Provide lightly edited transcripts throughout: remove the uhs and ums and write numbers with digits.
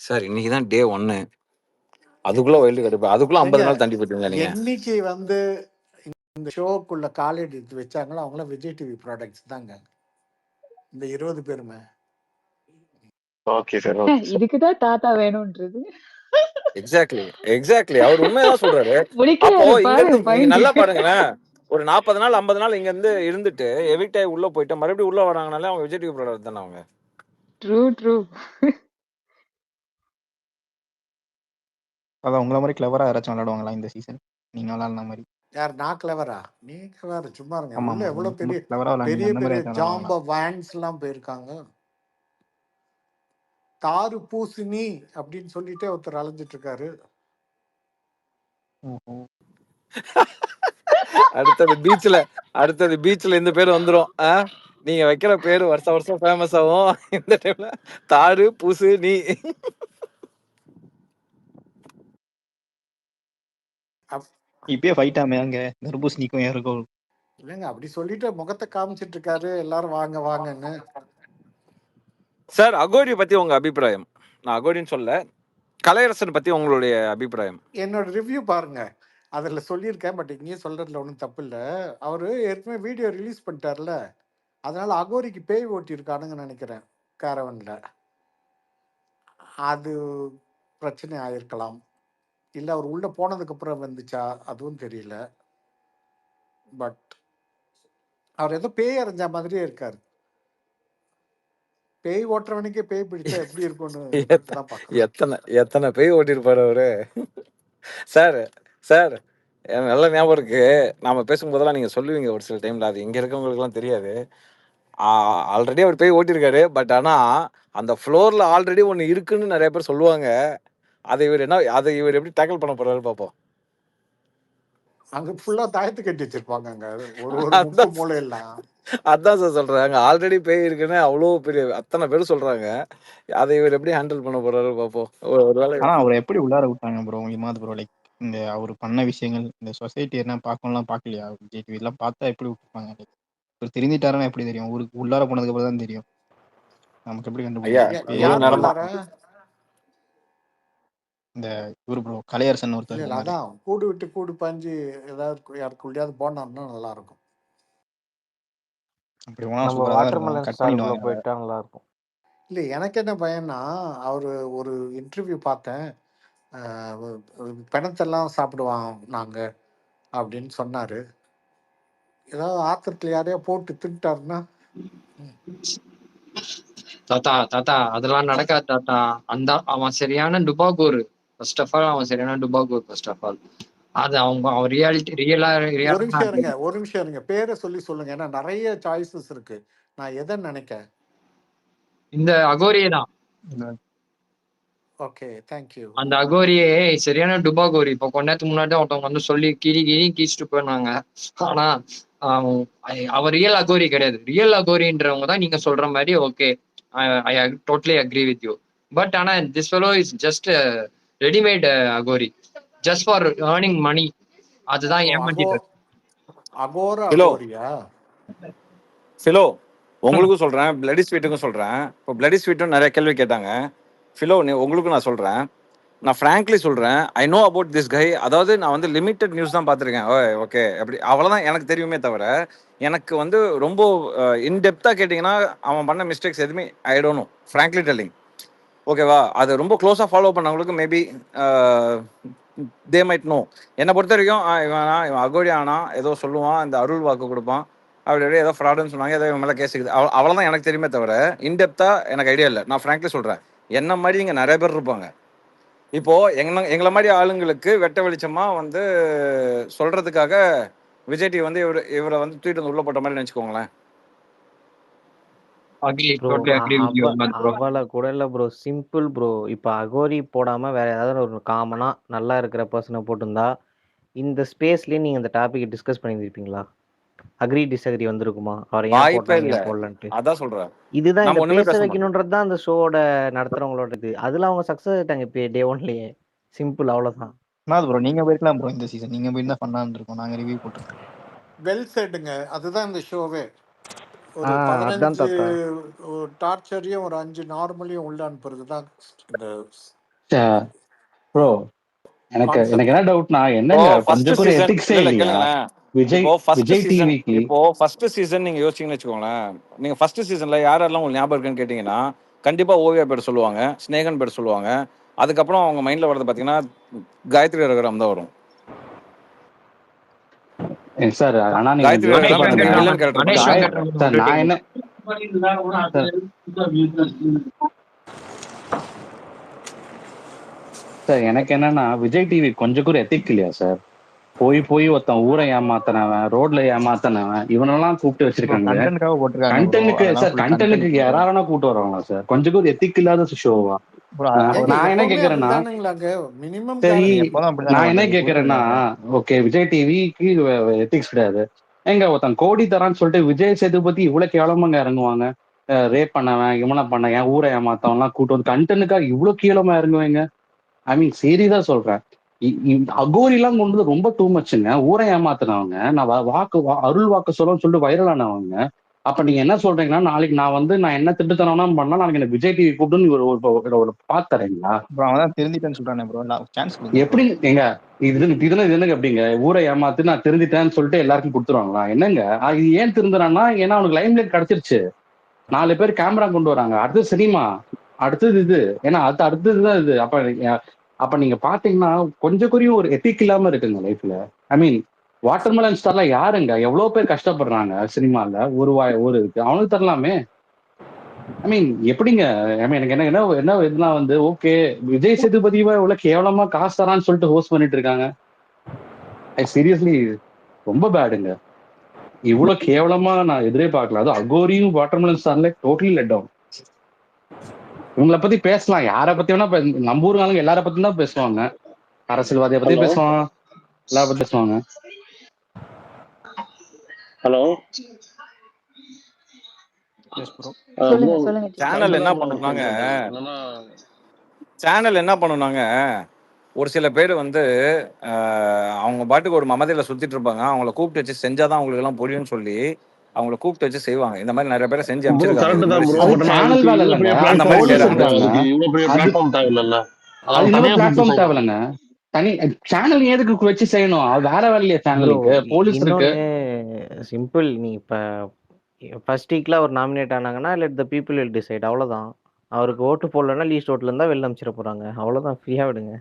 Sir இன்னைக்கு தான் டே 1. அதுக்குள்ள வைல்டு கார்டு அதுக்குள்ள 50 நாள் தாண்டி போயிட்டீங்களா நீங்க? என்னைக்கு வந்து இந்த ஷோக்குள்ள காலேஜ் எடுத்து வச்சாங்களோ அவங்களாம் விஜய் டிவி ப்ராடக்ட்ஸ் தாங்க இந்த 20 பேருமே. Okay sir. இதுக்குதான் தாத்தா வேணும்ன்றது. எக்ஸாக்ட்லி அவர் உண்மைதான் சொல்றாரு. அப்போ இங்க இருந்து நீங்க நல்லா பாருங்களேன், ஒரு 40 நாள் 50 நாள் இங்க இருந்து இருந்துட்டு எவிக்ட் ஆகி உள்ள போயிட்டு மறுபடியும் உள்ள வராங்கனாலே அவங்க விஜய் டிவி ப்ராடக்ட் தானே அவங்க. ட்ரூ. அதான் உங்கள மாதிரி கிளவரா யாராச்சும் விளையாடுவாங்களா இந்த சீசன்? நீங்க விளையாடுன மாதிரி. யார் நான் கிளவரா? நீங்க வேற சும்மா இருங்க. ஆமா, உள்ள ஆமா. எவ்வளவு பெரிய கிளவரா பெரிய விளையாடுங்க. அந்த பெரிய மாதிரி ஜாம்ப வேன்ஸ் எல்லாம் போயிருக்காங்க. தாரு பூசினி அப்படின்னு சொல்லிட்டே ஒருத்தர் அலைஞ்சிட்டு இருக்காரு. ஓஹோ. அடுத்தது பீச்ல இந்த பேர் வந்துரும். நீங்க வைக்கிற பேரு வருஷம் ஃபேமஸ் ஆகும். இந்த டைம்ல தாரு பூசு நீ. இப்பயே ஃபைட் ஆமே அங்க தர்பூசணிக்கும் யாருக்கும். இல்லைங்க அப்படி சொல்லிட்டு முகத்தை காமிச்சிட்டு இருக்காரு எல்லாரும் வாங்க வாங்கன்னு. சார் அகோரி பத்தி உங்க அபிப்பிராயம்? நான் அகோரின்னு சொல்ல, கலையரசன் பத்தி உங்களுடைய அபிப்பிராயம்? என்னோட ரிவ்யூ பாருங்க, அதில் சொல்லியிருக்கேன். பட் இங்கேயும் சொல்றதுல ஒன்றும் தப்பு இல்லை. அவரு ஏற்கனவே வீடியோ ரிலீஸ் பண்ணிட்டார்ல, அதனால அகோரிக்கு பேய் ஓட்டி இருக்கானுங்கன்னு நினைக்கிறேன் கேரவன்ல. அது பிரச்சனை ஆயிருக்கலாம். இல்லை அவர் உள்ள போனதுக்கு அப்புறம் வந்துச்சா அதுவும் தெரியல. பட் அவர் ஏதோ பேய் அரைஞ்ச மாதிரியே இருக்காரு. பேய் ஓட்டுறவனுக்கே பேய் பிடிச்சா எப்படி இருக்கும்னு எத்தனை பேய் ஓட்டிருப்பாரு அவரு. சார் நல்ல ஞாபகம் இருக்கு, நாம பேசும்போதெல்லாம் நீங்க சொல்லுவீங்க ஒரு சில டைம்ல, அது இங்க இருக்கவங்களுக்கு எல்லாம் தெரியாது. ஆல்ரெடி அவர் பேய் ஓட்டிருக்காரு. பட் ஆனா அந்த ஃப்ளோர்ல ஆல்ரெடி ஒண்ணு இருக்குன்னு நிறைய பேர் சொல்லுவாங்க. அதை இவர் எப்படி டேக்கிள் பண்ண போறாரு பாப்போம். அங்க ஃபுல்லா தாயத்து கட்டி வச்சிருப்பாங்க அங்க ஒரு மூலையெல்லாம். அதான் சார் சொல்றாங்க, ஆல்ரெடி பேய் இருக்குன்னு அவ்வளவு பெரிய அத்தனை பேர் சொல்றாங்க. அதை இவர் எப்படி ஹேண்டில் பண்ண போறாரு பாப்போம். ஆனா அவர் எப்படி உள்ளார விட்டாங்க ப்ரோ இமாது ப்ரோ? லைக் இந்த அவர் பண்ண விஷயங்கள் இந்த சொசைட்டி என்ன பார்க்கணும்லாம் பார்க்கலையா? விஜய் டிவி எல்லாம் பார்த்தா எப்படி விட்டுருப்பாங்க? இவர் தெரிஞ்சிட்டாருன்னா எப்படி தெரியும்? ஊருக்கு உள்ளார போனதுக்கு அப்புறம் தான் தெரியும். நமக்கு எப்படி கண்டுபிடிக்கும்? இந்த இவரு ப்ரோ கலையரசன் ஒருத்தர். அதான் கூடு விட்டு கூடு பாஞ்சு ஏதாவது யாருக்குள்ளயாவது போனார்னா நல்லா இருக்கும். அப்படி போனா போயிட்டா நல்லா இருக்கும். இல்லை எனக்கு என்ன பயம்னா, அவரு ஒரு இன்டர்வியூ பார்த்தேன், பணத்தெல்லாம் சாப்பிடுவான் நாங்க அப்படின்னு சொன்னாரு. ஏதாவது ஆத்திரத்துல யாரையா போட்டு திட்டாருன்னா? தாத்தா அதெல்லாம் நடக்காது தாத்தா. அவன் சரியான டுபாகூர். ஃபர்ஸ்ட் ஆஃப் ஆல் அவன் சரியான டுபாகூர். ஃபர்ஸ்ட் ஆஃப் ஆல் அது அவன் ரியலா. ஒரு நிமிஷம் இருங்க, பேரை சொல்லி சொல்லுங்க. ஏன்னா நிறைய சாய்ஸஸ் இருக்கு. நான் எதை நினைக்கிறேன் இந்த அகோரியே தான். Okay thank you. அந்த அகோரியே சரியான டுபாகோரி. இப்போ கொஞ்ச நேரத்துக்கு முன்னாடி ஒருத்தவங்க வந்து சொல்லி கீச்சிட்டு போனாங்க. ஆனா அவர் ரியல் அகோரி கிடையாது. ரியல் அகோரின்றவங்க தான் நீங்க சொல்ற மாதிரி. Okay, I totally agree with you. But ஆனா this fellow is just readymade Aghori, just for earning money. அதுதான் ஏமாத்திட்டு. ஃபிலோ உங்களுக்கும் சொல்றேன், பிளடி ஸ்வீட்டுக்கும் சொல்றேன். இப்போ பிளடி ஸ்வீட்டும் நிறைய கேள்வி கேட்டாங்க. ஃபிலோ உங்களுக்கும் நான் சொல்றேன், நான் ஃப்ராங்க்லி சொல்றேன், I know about this guy. அதாவது நான் வந்து லிமிட்டட் நியூஸ் தான் பார்த்துருக்கேன். ஓகே, அப்படி அவ்வளோதான் எனக்கு தெரியுமே தவிர, எனக்கு வந்து ரொம்ப இன்டெப்த்தாக கேட்டிங்கன்னா அவன் பண்ண மிஸ்டேக்ஸ் எதுவுமே I don't know, frankly telling. ஓகேவா? அது ரொம்ப க்ளோஸாக ஃபாலோ பண்ணவங்களுக்கு மேபி தே மைட் நோ. என்னை பொறுத்த வரைக்கும் இவன் அகோடி ஆனா ஏதோ சொல்லுவான், இந்த அருள் வாக்கு கொடுப்பான், அப்படி அப்படியே ஏதோ ஃப்ராடுன்னு சொன்னாங்க, ஏதோ இவன் மேலே கேஸ் இருக்குது. அவ்வளோதான் எனக்கு தெரியுமே தவிர இன்டெப்த்தாக எனக்கு ஐடியா இல்லை. நான் ஃப்ராங்க்லி சொல்கிறேன், என்ன மாதிரி இங்கே நிறைய பேர் இருப்பாங்க. இப்போ எங்களை மாதிரி ஆளுங்களுக்கு வெட்ட வெளிச்சமா வந்து சொல்றதுக்காக விஜய் டிவி வந்து இவரை வந்து தூக்கிட்டு வந்து உள்ள போட்ட மாதிரி நினைச்சுக்கோங்களேன். அவ்வளவு கூட இல்ல ப்ரோ, சிம்பிள் ப்ரோ. இப்ப அகோரி போடாம வேற ஏதாவது ஒரு காமனா நல்லா இருக்கிற பர்சனை போட்டிருந்தா இந்த ஸ்பேஸ்லயே நீங்க இந்த டாபிக் டிஸ்கஸ் பண்ணிருப்பீங்களா? அக்ரி டிஸ்அக்ரி வந்திருக்குமா? அவர் ஏன் போடலன்ட்டு. அதான் சொல்றேன், இதுதான் இந்த பேச வைக்கணும்ன்றதுதான் அந்த ஷோட நடத்துறவங்களோட இது. அதுல அவங்க சக்சஸ் ஆயிட்டாங்க இப்ப டே ஒன்லயே. சிம்பிள், அவ்வளவுதான். ப்ரோ நீங்க போயிருக்கலாம் ப்ரோ, இந்த சீசன் நீங்க போயிருந்தா ஃபன்னா இருந்திருக்கும். நாங்க ரிவ்யூ போட்டுருக்கோம். வெல் செட்டுங்க, அதுதான் இந்த ஷோவே. ஒரு அதான் 15 தாத்தா. டார்ச்சரையும் ஒரு 5 நார்மலையும் உள்ள அனுப்புறது தான் இந்த ப்ரோ எனக்கு கான்செப்ட். என்ன டவுட்னா இப்போ என்னங்க ஃபர்ஸ்ட் கொஞ்சம் கூட சீசன் எத்திக்ஸே இல்ல இல்லையா கேளுங்களேன். விஜய் விஜய் டிவிக்கு இப்போ ஃபர்ஸ்ட் சீசன் நீங்க யோசிச்சீங்கன்னு வச்சுக்கோங்களேன். நீங்க ஃபர்ஸ்ட் சீசன்ல யாரெல்லாம் உங்களுக்கு ஞாபகம் இருக்குன்னு கேட்டீங்கன்னா கண்டிப்பா ஓவியா பேர் சொல்லுவாங்க, ஸ்னேகன் பேர் சொல்லுவாங்க. அதுக்கப்புறம் அவங்க மைண்ட்ல வரது பாத்தீங்கன்னா காயத்ரி ரகுராம் தான் வரும். சார் ஆனா நீங்க காயத்ரி யோசிச்சு கணேஷ் ரகுராம் பாருங்க வில்லன் கேரக்டர் கணேஷ் பண்ணாங்க. சார் நான் விட்டுட்டீங்க. என்ன சார் சார் எனக்கு என்னன்னா விஜய் டிவி கொஞ்சம் கூட எத்திக் இல்லையா சார்? போய் ஒருத்தன் ஊரை ஏமாத்தினவன், ரோட்ல ஏமாத்தினவன், இவனெல்லாம் கூப்பிட்டு ப்ரோ வச்சிருக்காங்களே. கண்டென்ட்காக போட்டிருக்காங்க ப்ரோ. கண்டென்ட்டுக்கு அதெல்லாம் சார் ஃபுல் கண்டென்ட்டுக்கு கண்டென்ட் யாரானா கூப்பிட்டு வர்றாங்களா சார்? கொஞ்சம் கூட எத்திக் இல்லாத ஷோவா? ப்ரோ. ஏங்க நான் என்ன எப்பவுமே கேக்குறேன்னா அப்படித்தானுங்களாங்க, மினிமம் சரி அது கேரண்டி. எப்போதும் அப்படிதானே நான் என்ன பண்றது, கேக்குறேன்னா புரிஞ்சுக்கங்க. ஓகே விஜய் டிவிக்கு எத்திக்ஸ் கிடையாது. எங்க ஒருத்தன் கோடி தரான்னு சொல்லிட்டு விஜய் சேதுபதி இவ்வளவு கேவலமாங்க இறங்குவாங்க? ரேப் பண்ணவன், இவனை பண்ண என் ஊரை ஏமாத்தவன் எல்லாம் கூட்டு வந்து கண்டென்ட்டுக்காக இவ்வளவு கீழமா இறங்குவீங்க? ஐ மீன் சீரியஸா சொல்றேன். அகோரி எல்லாம் கொண்டு வந்து ரொம்ப டூ மச்சுங்க. ஊரை ஏமாத்தினவங்க, நான் அருள் வாக்கு சொல்லணும்னு சொல்லிட்டு வைரல் ஆனவங்க. அப்ப நீங்க என்ன சொல்றீங்கன்னா நாளைக்கு நான் என்ன திட்டுத்தனம்னா பண்ணா நாளைக்கு எனக்கு விஜய் டிவி கூப்பிட்டு ஒரு பாத்து தரீங்களா? ப்ரோ அவன் தான் தெரிஞ்சிட்டேன்னு சொல்றானே ப்ரோ. சான்ஸ் கொடுங்க ப்ரோ. எப்படி எங்க இது என்னங்க எப்படிங்க ஊரை ஏமாத்து நான் திருந்திட்டேன்னு சொல்லிட்டு எல்லாருக்கும் கொடுத்துருவாங்களா? என்னங்க இது ஏன் திருந்துறான்னா ஏன்னா அவனுக்கு லைம் லைட் கிடைச்சிருச்சு. 4 பேர் கேமரா கொண்டு வராங்க. அடுத்தது சினிமா, அடுத்தது இது. ஏன்னா அடுத்ததுதான் இது. அப்ப நீங்க பாத்தீங்கன்னா கொஞ்சம் குறியும் ஒரு எத்திக் இல்லாம இருக்குங்க லைஃப்ல. ஐ மீன் வாட்டர்மெலன் ஸ்டார்ல யாருங்க எவ்வளவு பேர் கஷ்டப்படுறாங்க சினிமால ஒரு அவனுக்கு தரலாமே. ஐ மீன் எப்படிங்க? ஐ மீன் எனக்கு என்ன இதெல்லாம் வந்து ஓகே விஜய் சேதுபதிவா இவ்வளவு கேவலமா காசு தரான்னு சொல்லிட்டு ஹோஸ்ட் பண்ணிட்டு இருக்காங்க. ஐ சீரியஸ்லி ரொம்ப பேடுங்க. இவ்வளவு கேவலமா நான் எதிரே பார்க்கல. அது அகோரியும் வாட்டர்மெலன் ஸ்டார்ல டோட்டலி லெட் டவுன். இவங்களை பத்தி பேசலாம், யாரை பத்தி வேணா நம்ம ஊருங்க எல்லார பத்தி தான் பேசுவாங்க. அரசியல்வாதியை பத்தி ஹலோ பேசுவாங்க, எல்லா பத்தி பேசுவாங்க. Hello yes bro. சொல்லுங்க ப்ரோ சொல்லுங்க ஜி. சேனல் என்ன பண்ணுனாங்க சேனல் என்ன பண்ணுனாங்க ஒரு சில பேர் வந்து அவங்க பாட்டுக்கு ஒரு மமதையில சுத்திட்டு இருப்பாங்க. அவங்கள கூப்பிட்டு வச்சு செஞ்சாதான் அவங்களுக்கு எல்லாம் புரியும்னு சொல்லி அவங்கள கூப்பிட்டு வச்சு செய்வாங்க. இந்த மாதிரி நிறைய பேரை செஞ்சு ப்ரோ அமைச்சிருக்காங்க கரெக்ட் இதுக்கு தான் முன்னாடி ப்ரோ. அது பட் சீசன்ல. சேனல் அதுக்கு வேலை இவ்வளவு இல்லைங்க, பெரிய அந்த அந்த பிளாட்ஃபார்ம் மாதிரி போலீஸ் இல்லைல்ல ப்ரோ. செய்யறாங்க. இருக்காங்க. அதுக்கு இவ்வளவு பெரிய அது பிளாட்ஃபார்ம் தேவையில்லைல்ல. அது அவங்க இன்னும் தனியா கூப்பிட்டு பிளாட்ஃபார்ம் செய்யலாம். தேவையில்லைங்க. தனி சேனல் எதுக்கு வச்சு செய்யணும்? அது வேற வேலையா ப்ரோ சேனலுக்கு? போலீஸ் இருக்கு. இன்னொன்னு சிம்பிள். நீ இப்ப ஃபர்ஸ்ட் வீக்ல அவர் நாமினேட் ஆனாங்கன்னா let the people will decide, அவ்வளவுதான். அவருக்கு ஓட்டு போடலன்னா லீஸ்ட் ஓட்டுல இருந்தா வெளில அமைச்சிட போறாங்க, அவ்வளவுதான். ஃப்ரீயா விடுங்க.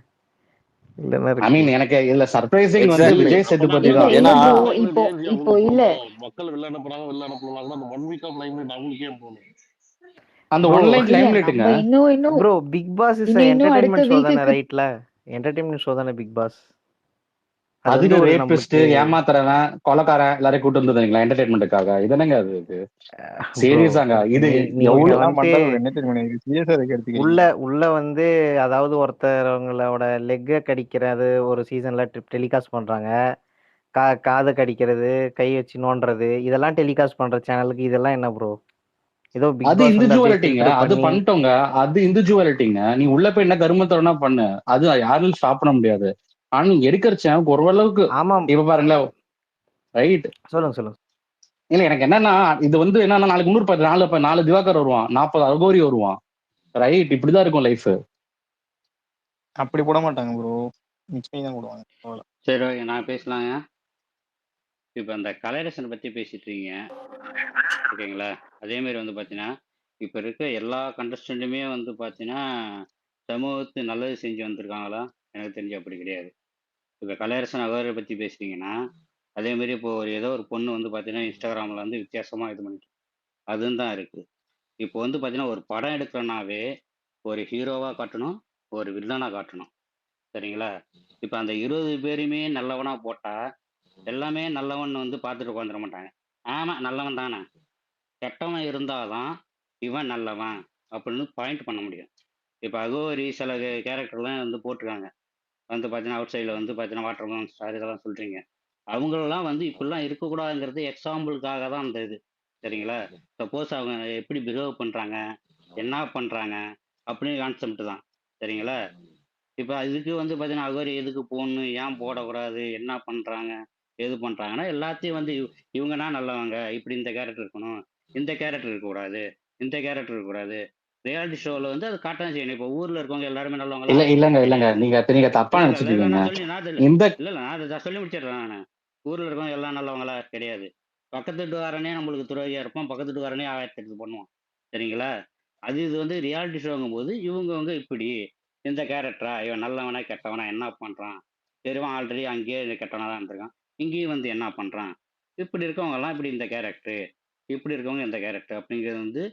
இல்லைன்னா ஐ இருக்கு. மீன் எனக்கு இதுல சர்ப்ரைசிங் வந்து எக்ஸாக்ட்லி. விஜய் அப்பனா சேதுபதி இல்ல தான். இல்ல ஏன்னா ப்ரோ. லைம்லைட் ஏன் இப்போ அவங்களுக்கு இல்ல போகணும்? மக்கள் வெளில அனுப்புறாங்க, வெளில அனுப்புனாங்கன்னா அந்த 1 வீக் ஆஃப் லைம்லைட் அவங்களுக்கு ஏன் போகணும்? அந்த ப்ரோ ஒன் லைட் இல்ல லைம் லைட்டுங்க. நம்ம இன்னும் ப்ரோ பிக் பாஸ் இஸ் இன்னும் அடுத்த என்டர்டைன்மெண்ட் ஷோ தானே, வீக்குக்கு. ரைட்ல? என்டர்டைன்மெண்ட் ஷோ தானே பிக் பாஸ். அது வந்து அதுக்கு ஒரு ரேபிஸ்ட், நம்மளுக்கு ஏமாத்துறவன், கொலைக்காரன் எல்லாரையும் கூட்டு வந்துருந்தீங்களா என்டர்டைன்மெண்ட்டுக்காக? இதனங்க அது ப்ரோ சீரியஸாங்க இது நீங்க எவ்வளவு இதெல்லாம் வந்து பண்றது ஒரு என்டர்டைன்மெண்ட், சீரியஸா இருக்கு உள்ள எடுத்துக்கிறீங்க. உள்ள வந்து அதாவது ஒருத்தவங்களோட லெக்கை கடிக்கிறது ஒரு சீசன்ல டெலிகாஸ்ட் பண்றாங்க. காது கடிக்கிறது, கை வச்சு நோண்டுறது, இதெல்லாம் டெலிகாஸ்ட் பண்ற சேனலுக்கு இதெல்லாம் என்ன ப்ரோ? ஏதோ பிக் அது பாஸ் வந்து அப்படியே இண்டிவிஜுவாலிட்டிங்க. ஃபில்டர் அது பண்ணி. பண்ணிட்டோங்க. அது இண்டிவிஜுவாலிட்டிங்க. நீ உள்ள போய் என்ன கருமத்தோடனா பண்ணு, அது யாரும் ஸ்டாப் பண்ண முடியாது. ஆனா நீ எடுக்கிறச்ச ஓரளவுக்கு ஆமாம். இப்ப பாருங்களேன். ரைட். சொல்லுங்க சொல்லுங்க. இல்ல எனக்கு என்னன்னா இது வந்து என்னன்னா நாளைக்கு இன்னொரு 4 திவாகர் வருவான், 40 அகோரி வருவான். ரைட், இப்படிதான் இருக்கும் லைஃப். அப்படி போட மாட்டாங்க ப்ரோ, மிக்ஸ் பண்ணி தான் போடுவாங்க. அவ்வளோ. சரி ஓகே, நான் பேசலாங்க. இப்போ அந்த கலரேஷனை பற்றி பேசிட்டு இருக்கீங்க, ஓகேங்களா? அதே மாதிரி வந்து பார்த்தீங்கன்னா இப்போ இருக்க எல்லா கண்டஸ்டண்ட்டுமே வந்து பார்த்தீங்கன்னா சமூகத்துக்கு நல்லது செஞ்சு வந்திருக்காங்களா? எனக்கு தெரிஞ்சு அப்படி கிடையாது. இப்போ கலரேஷன் அகோரை பற்றி பேசுறீங்கன்னா அதே மாதிரி இப்போ ஏதோ ஒரு பொண்ணு வந்து பார்த்தீங்கன்னா இன்ஸ்டாகிராமில் வந்து வித்தியாசமாக இது பண்ணிட்டு அதுவும் தான் இருக்குது. இப்போ வந்து பார்த்தீங்கன்னா ஒரு படம் எடுக்கிறனாவே ஒரு ஹீரோவாக காட்டணும், ஒரு வில்லனாக காட்டணும், சரிங்களா? இப்போ அந்த 20 பேருமே நல்லவனா போட்டா எல்லாமே நல்லவன் வந்து பார்த்துட்டு உட்காந்துட மாட்டாங்க. ஆமா நல்லவன் தானே, கெட்டவன் இருந்தாதான் இவன் நல்லவன் அப்படின்னு பாயிண்ட் பண்ண முடியும். இப்போ அகோரி சில கேரக்டர்லாம் வந்து போட்டிருக்காங்க, வந்து பார்த்தீங்கன்னா அவுட் சைடில் வந்து பார்த்தீங்கன்னா வாட்டர் ஸ்டார் இதெல்லாம் சொல்றீங்க. அவங்களெல்லாம் வந்து இப்படிலாம் இருக்கக்கூடாதுங்கிறது எக்ஸாம்பிளுக்காக தான் அந்த இது, சரிங்களா? சப்போஸ் அவங்க எப்படி பிஹேவ் பண்ணுறாங்க, என்ன பண்ணுறாங்க அப்படின்னு கான்செப்ட் தான், சரிங்களா? இப்போ இதுக்கு வந்து பார்த்தீங்கன்னா அகோரி எதுக்கு போடணும், ஏன் போடக்கூடாது, என்ன பண்ணுறாங்க, எது பண்ணுறாங்கன்னா எல்லாத்தையும் வந்து இவங்கன்னா நல்லவங்க, இப்படி இந்த கேரக்டர் இருக்கணும், இந்த கேரக்டர் இருக்கக்கூடாது, இந்த கேரக்டர் இருக்கக்கூடாது. ரியாலிட்டி ஷோல வந்து அது காட்டதான் செய்யணும். இப்போ ஊர்ல இருக்கவங்க எல்லாருமே நல்லவங்களா? இல்லங்க கிடையாது. நீங்க தப்பா இல்ல நினைச்சிட்டீங்க. நான் சொல்லி நான் இல்ல இந்த இல்ல நான் அதை சொல்லி முடிச்சிடுறேன் நானு. ஊர்ல இருக்கவங்க எல்லாம் நல்லவங்களா? கிடையாது. பக்கத்து வீட்டுக்காரனே நம்மளுக்கு துரோகியா இருப்பான், பக்கத்து வீட்டுக்காரனே 1008 பண்ணுவான். சரிங்களா? இது வந்து ரியாலிட்டி ஷோங்கும் போது இவங்க இப்படி இந்த கேரக்டரா, இவன் நல்லவனா கெட்டவனா, என்ன பண்றான், பெருவன் ஆல்ரெடி அங்கேயே கெட்டவனா தான் இருந்திருக்கான், இங்கேயும் வந்து என்ன பண்றான், இப்படி இருக்கவங்க எல்லாம் இப்படி இந்த கேரக்டர், இப்படி இருக்கவங்க இந்த கேரக்டர் அப்படிங்கிறது வந்து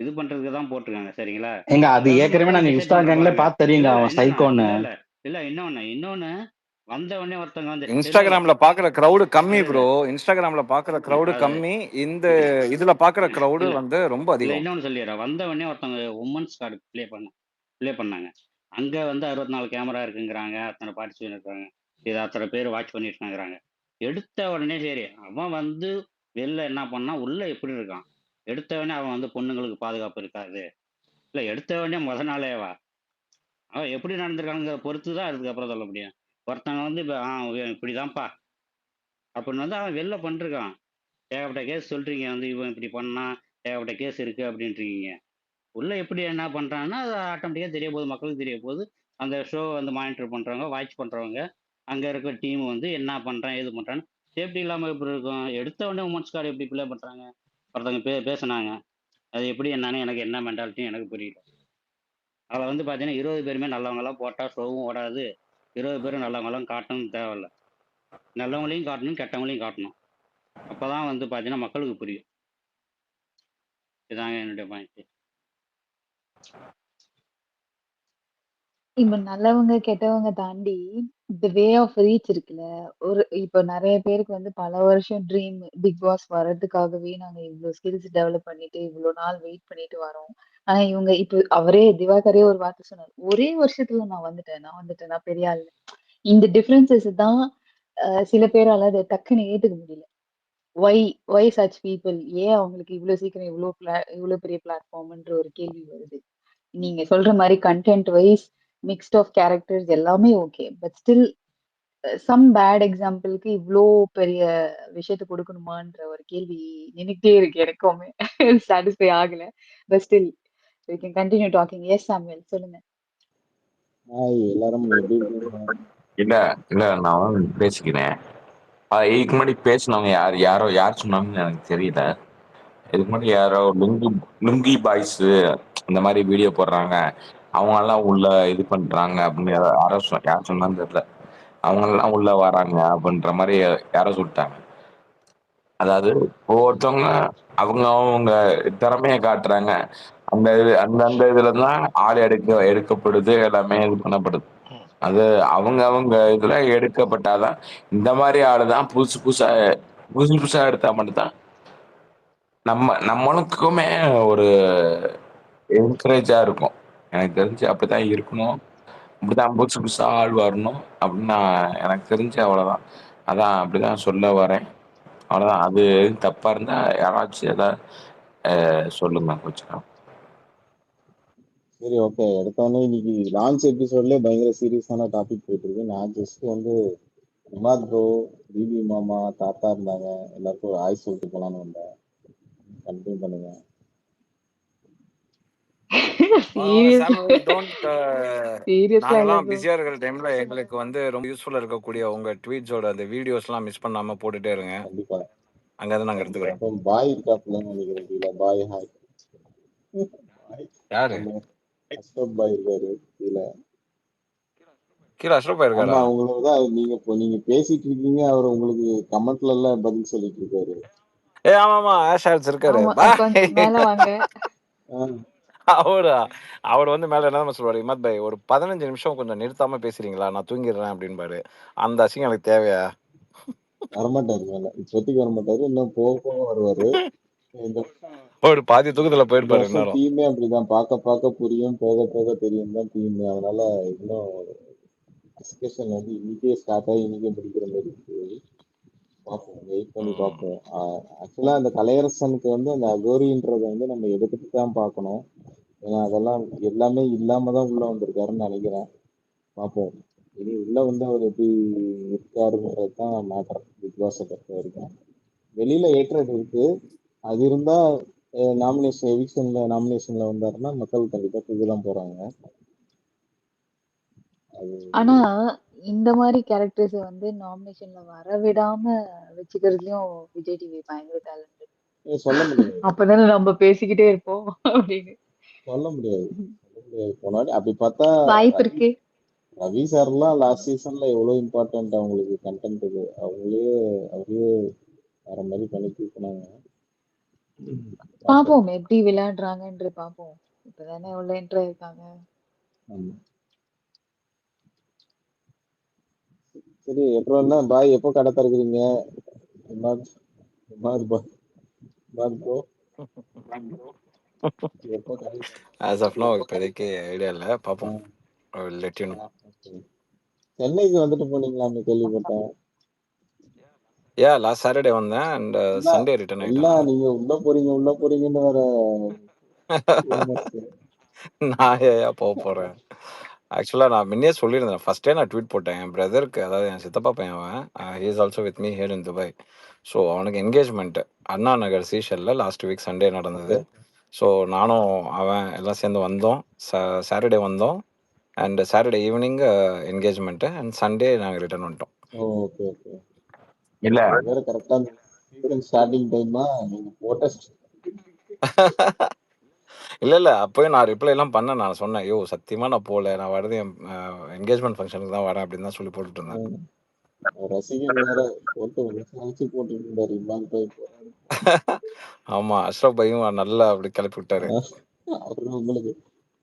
இது பண்றதுக்கு தான் போட்டிருக்காங்க. சரிங்களா? எங்க அது அதை வந்து ஏற்கனவே மக்கள் நாங்க டிசைட் பண்ற இன்ஸ்டாகிராம்ல பாருங்க. பார்த்து தெரியுங்க இல்ல இல்ல அவன் இல்லண்ணா சைக்கோன்னு. இல்ல இல்ல இல்ல இன்னொன்னு வந்த உடனே ஒருத்தவங்க வந்து இல்ல இல்ல இன்ஸ்டாகிராம்ல பாக்குற கிரௌடு கம்மி இல்ல இல்ல ப்ரோ. இன்ஸ்டாகிராம்ல பாக்குற கிரௌடு அது கம்மி. இந்த இதுல பாக்குற கிரௌடு இல்ல வந்து ரொம்ப இல்ல அதிகம். இன்னொன்னு சொல்லிடுறேன். வந்த உடனே ஒருத்தவங்க உமன்ஸ் கார்டு ப்ளே பண்ணாங்க. அங்க வந்து 64 கேமரா இருக்குங்கிறாங்க, அத்தனை பார்ட்டிசிபேட் இருக்காங்க, இது அத்தனை பேர் வாட்ச் பண்ணிட்டு இருக்காங்கிறாங்க. எடுத்த உடனே சரி அவன் வந்து வெளில என்ன பண்ணா, உள்ள எப்படி இருக்கான், எடுத்த உடனே அவன் வந்து பொண்ணுங்களுக்கு பாதுகாப்பு இருக்காது. இல்ல எடுத்த உடனே முத நாளேவா அவன் எப்படி நடந்திருக்காங்கிற பொறுத்து தான் அதுக்கப்புறம் சொல்ல முடியும். ஒருத்தவங்க வந்து இப்ப இவன் இப்படிதான்ப்பா அப்படின்னு வந்து அவன் வெளில பண்ணிருக்கான். ஏகப்பட்ட கேஸ் சொல்றீங்க வந்து இவன் இப்படி பண்ணா, ஏகப்பட்ட கேஸ் இருக்கு அப்படின்றீங்க. உள்ள எப்படி என்ன பண்றாங்கன்னா அது ஆட்டோமேட்டிக்கா தெரிய போகுது, மக்களுக்கு தெரிய போகுது. அந்த ஷோ வந்து மானிட்டர் பண்றவங்க, வாட்ச் பண்றவங்க, அங்க இருக்க டீம் வந்து என்ன பண்றான் ஏது பண்றான்னு சேஃப்டி இல்லாம எப்படி இருக்கும். எடுத்த உடனே உமன்ஸ் கார்டு எப்படி ப்ளே பண்றாங்க, ஒருத்தவங்க பேசுனாங்க. அது எப்படி என்னன்னு எனக்கு என்ன மென்டாலிட்டி எனக்கு புரியல. அதில் வந்து பார்த்தீங்கன்னா 20 பேருமே நல்லவங்களாம் போட்டால் ஷோவும் ஓடாது. 20 பேரும் நல்லவங்களாம் காட்டணும் தேவையில்ல. நல்லவங்களையும் காட்டணும், கெட்டவங்களையும் காட்டணும். அப்போ தான் வந்து பார்த்தீங்கன்னா மக்களுக்கு புரியும். இதாங்க என்னுடைய பாயிண்ட். இப்ப நல்லவங்க, கெட்டவங்க தாண்டி தி வே ஆஃப் ரீச் இருக்குல்ல. இப்ப நெறைய பேருக்கு வந்து பல வருஷம் ட்ரீம் பிக் பாஸ் வர்றதுக்காகவே நாங்க இவ்ளோ ஸ்கில்ஸ் டெவலப் பண்ணிட்டு, இவ்ளோ நாள் வெயிட் பண்ணிட்டு வரோம். ஆனா இவங்க இப்ப அவரே திவாகரே ஒரு வார்த்தை சொன்னாரு. ஒரே வருஷத்துல நான் வந்துட்டேன். நான் பெரிய ஆளு. இந்த டிஃபரன்ஸஸ் தான் சில பேரால அத டக்குன்னு ஏத்துக்க முடியல. ஒய் ஒய் சச் பீப்பிள் ஏன் அவங்களுக்கு இவ்ளோ சீக்கிரம் இவ்ளோ பெரிய பிளாட்ஃபார்ம்ன்ற ஒரு கேள்வி வருது. நீங்க சொல்ற மாரி content wise mixed of characters எல்லாமே okay. But still some bad எக்ஸாம்பிள்க்கு இவ்ளோ பெரிய விஷயத்த குடுக்கணுமான்ற ஒரு கேள்வி நின்னுக்கிட்டே இருக்கு எனக்குமே. சாட்டிஸ்ஃபை ஆகல. But still we can continue talking. Yes, Samuel. சொல்லுங்க. ஹாய் எல்லாரும் எப்படி இருக்கீங்க? இல்ல இல்ல நான் வந்து பேசிக்கிறேன். இதுக்கு முன்னாடி பேசினவங்க யார் சொன்னாங்கன்னு எனக்கு தெரியல. இதுக்கு முன்னாடி யாரோ லுங்கி பாய்ஸ் இந்த மாதிரி வீடியோ போடுறாங்க, அவங்க எல்லாம் உள்ள இது பண்றாங்க அப்படின்னு யார் சொன்னான்னு தெரியல. அவங்க எல்லாம் உள்ள வராங்க அப்படின்ற மாதிரி யாரோ சொல்லிட்டாங்க. அதாவது ஒவ்வொருத்தவங்க அவங்க திறமைய காட்டுறாங்க. அந்த இதுல தான் ஆள் எடுக்கப்படுது, எல்லாமே இது பண்ணப்படுது. அது அவங்க இதுல எடுக்கப்பட்டாதான் இந்த மாதிரி ஆளுதான் புதுசு புதுசா புதுசு புதுசா எடுத்தா மட்டும்தான் நம்மளுக்குமே ஒரு என்கரேஜா இருக்கும். எனக்கு தெரிஞ்சு அப்படித்தான் இருக்கணும். அப்படிதான் புதுசு புதுசா ஆள் வரணும் அப்படின்னு எனக்கு தெரிஞ்சு அவ்வளவுதான். அதான் அப்படிதான் சொல்ல வரேன். அவ்வளவுதான். அது தப்பா இருந்தா யாராச்சும் ஏதாவது சொல்லுங்க கொஞ்சம். சரி, ஓகே. எடுத்தோடனே இன்னைக்கு லான்ச் எபிசோட்லேயே பயங்கர சீரியஸான டாபிக் போயிட்டு இருக்கு. நான் ஜஸ்ட் வந்து நிமாத் ப்ரோ, பிபி மாமா, தாத்தா இருந்தாங்க, எல்லாருக்கும் ஒரு ஆய் சொல்லிட்டு போலான்னு வந்தேன். கண்டினியூ பண்ணுங்க. சாமுவல் டோன்ட். சீரியஸ்லாம் இல்ல நாங்கெல்லாம் ப்ரோ. பிஸியா இருக்கிற டைம்ல எங்களுக்கு வந்து ரொம்ப யூஸ்ஃபுல்லா இருக்கக்கூடிய உங்க ட்வீட்ஸோட அந்த வீடியோஸ் எல்லாம் மிஸ் பண்ணாம போட்டுட்டே இருங்க. கண்டிப்பா அங்கதான் நாங்க எடுத்துக்கிறோம். அப்புறம் பாய் இருக்காப்புலன்னு நினைக்கிறேன் கீழே. Bye hi. யாரு நம்ம அஷ்ரப் பாய் இருக்காரு கீழே. கீழே அஷ்ரப்பா ஆமா, இருக்காரா? உங்களுக்கு தான் நீங்க பேசிட்டு இருக்கீங்க, அவர் உங்களுக்கு கமெண்ட்ல எல்லாம் பதில் சொல்லிட்டு இருக்காரு. ஆமா ஆஷ் இருக்காரு. ஆமா. பாய். கொஞ்சம் மேல வாங்க. அவர் வந்து மேல என்ன சொல்லுவாரு, இமாத் பாய் ஒரு 15 நிமிஷம் கொஞ்சம் நிறுத்தாம பேசுறீங்களா, நான் தூங்கிடுறேன் அப்படின்பாரு. அந்த அசிங்கம் எனக்கு தேவையா? வரமாட்டாரு மேல, இப்போதைக்கு வரமாட்டாரு. இன்னும் போக போக வருவாரு. இந்த ஒரு பாதி தூக்கத்துல இந்த போயிருப்பாரு வருஷம் எல்லாரும். தீமே அப்படிதான், பார்க்க பார்க்க புரியும், போக போக தெரியும் தான் தீம். அதனால இன்னும் டிஸ்கஷன் வந்து இன்னைக்கே ஸ்டார்ட் ஆகி இன்னைக்கே முடிக்கிற மாதிரி இருக்கு. பார்ப்போம், வெயிட் பண்ணி பார்ப்போம். ஆக்சுவலா அந்த கலையரசனுக்கு வந்து அந்த அகோரின்றத வந்து நம்ம எடுத்துட்டு தான் பார்க்கணும். ஏன்னா அதெல்லாம் எல்லாமே இல்லாம தான் உள்ள வந்திருக்காருன்னு நினைக்கிறேன். பார்ப்போம். இனி உள்ள வந்து அவர் எப்படி இருக்காருங்கிறது தான் மேட்டர் பிக் பாஸை பொறுத்த வரைக்கும். வெளியில ஏற்றது இருக்கு, அது இருந்தா நாமினேஷன் நாமினேஷன்ல வந்தாருன்னா மக்கள் கண்டிப்பா தூக்க தான் போறாங்க. அது ஆனா இந்த மாதிரி கேரக்டர்ஸ் வந்து நாமினேஷன்ல வர விடாம வச்சுக்கிறதுலயும் விஜய் டிவி பயங்கர டேலண்ட். சொல்ல முடியாது, அப்பதானே நம்ம பேசிக்கிட்டே இருப்போம் அப்படின்னு. சொல்ல முடியாது, சொல்ல முடியாது. போனாடி அப்படி பார்த்தா வாய்ப்பு ரவி இருக்கு. ரவி சார்லாம் லாஸ்ட் சீசன்ல எவ்வளவு இம்பார்ட்டன்ட் அவங்களுக்கு கண்டென்ட்டுக்கு, அவரே வேற மாதிரி பண்ணி தூக்குனாங்க. பார்ப்போம். பாப்போம் எப்படி விளையாடுறாங்கன்ற பாப்போம். இப்பதானே உள்ள என்ட்ரு இருக்காங்க. ஆமா. சரி, அப்புறம் என்ன பாய், எப்போ கடை திறக்கிறீங்க? இமாத் இமாத் bro, எப்போ கடை ஆஸ் ஆஃப் நோ இப்போதைக்கு ஐடியா இல்லை, பார்ப்போம். Let you know. சென்னைக்கு வந்துட்டு போனீங்களான்னு கேள்விப்பட்டேன். லாஸ்ட் சாட்டர்டே வந்தேன் அண்ட் சண்டே ரிட்டர்ன் எல்லாம் ஆயிட்டேன். நீங்க உள்ள போறீங்கன்னு வேற நான் ஏன் போக போறேன்? ஆக்சுவலாக நான் முன்னே சொல்லியிருந்தேன், ஃபர்ஸ்டே நான் ட்வீட் போட்டேன். என் பிரதருக்கு, அதாவது என் சித்தப்பா பையன், அவன் he is also with me here in Dubai. So அவனுக்கு engagement Anna Nagar சீஷலில் last week Sunday நடந்தது. ஸோ நானும் அவன் எல்லாம் சேர்ந்து வந்தோம். சாட்டர்டே வந்தோம் and Saturday evening engagement and Sunday நாங்கள் ரிட்டர்ன் வந்துட்டோம். Okay okay. இல்ல வேற கரெக்டா சீசன் ஸ்டார்டிங் டைமா நீங்க போட்ட இல்லை அப்போயும் நான் ரிப்ளை எல்லாம் பண்ணேன். நான் சொன்னேன், ஐயோ சத்தியமாக நான் போகல, நான் வரது என் என்கேஜ்மெண்ட் ஃபங்க்ஷனுக்கு தான் வரேன் அப்படின்னு தான் சொல்லி போட்டுட்டு இருந்தேன். ரசிகன் வேற போட்டு வச்சு போட்டுட்டு இருந்தாரு இமான் பாய். ஆமாம், அஷ்ரப் பையும் நல்லா அப்படி கிளப்பி விட்டாரு. அவரு உங்களுக்கு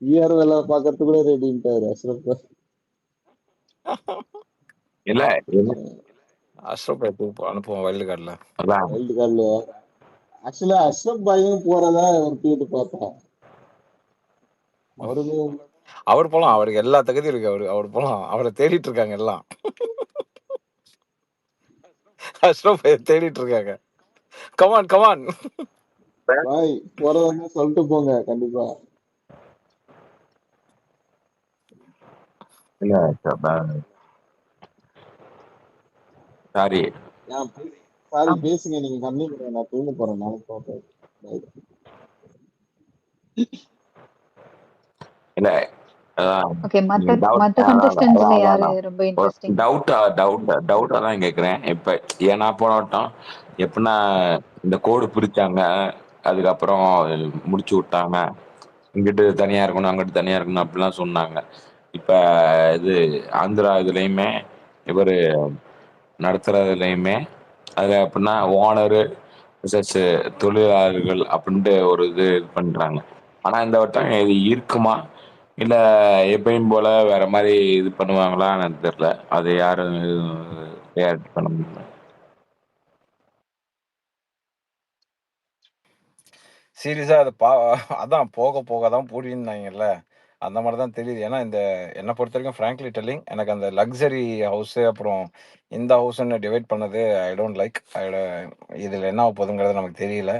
பிஆர் வேலை பாக்குறதுக்கு கூட ரெடின்ட்டாரு அஷ்ரப். இல்ல அஷ்ரப் பை அனுப்புவோம் வைல்டு கார்டில். அதான் வைல்டு கார்டுல ஆக்சுவலா அஷ்ரப் பாயும் போறதா ஒரு தீட்டு பார்த்தேன். அவருமே அவர் போகலாம், அவருக்கு எல்லா தகுதியும் இருக்கு. அவர் போகலாம், அவரை தேடிட்டு இருக்காங்க எல்லாம். அஷ்ரப் பையை தேடிட்டு இருக்காங்க. கமான் கமான் பாய் போறதா சொல்லிட்டு போங்க கண்டிப்பா. இல்ல சாரி சாரி பேசுங்க, நீங்க கம்மி பண்ணுங்க, நான் தூங்க போறேன். நாளைக்கு இல்ல ஓகே, மத்த கண்டஸ்டன்ட்ஸ்ல யாரு ரொம்ப இன்ட்ரெஸ்டிங்? டவுட்டா தான் கேக்குறேன். இப்ப ஏன்னா போன வட்டம் எப்படின்னா இந்த கோடு பிரிச்சாங்க, அதுக்கப்புறம் முடிச்சு விட்டாங்க, இங்கிட்டு தனியா இருக்கணும் அங்கிட்டு தனியா இருக்கணும் அப்படிலாம் சொன்னாங்க. இப்ப இது ஆந்திரா இதுலயுமே இவர் நடத்துறதுலயுமே அதுல எப்படின்னா ஓனரு தொழிலாளர்கள் அப்படின்ட்டு ஒரு இது பண்றாங்க. ஆனா இந்த வட்டம் இது இருக்குமா இல்ல எப்பயும் போல வேற மாதிரி இது பண்ணுவாங்களா எனக்கு தெரியல. அது யாரும் ரியாக்ட் பண்ண முடியல. சீரியஸா அது அதான் போக போக தான் போடினாங்கல்ல, அந்த மாதிரி தான் தெரியுது. ஏன்னா இந்த என்னை பொறுத்த வரைக்கும் ஃப்ராங்க்லி டெல்லிங், எனக்கு அந்த லக்ஸரி ஹவுஸு அப்புறம் இந்த ஹவுஸ்ன்னு டிவைட் பண்ணது ஐ டோன்ட் லைக். இதில் என்ன ஆக போகுதுங்கிறது நமக்கு தெரியல,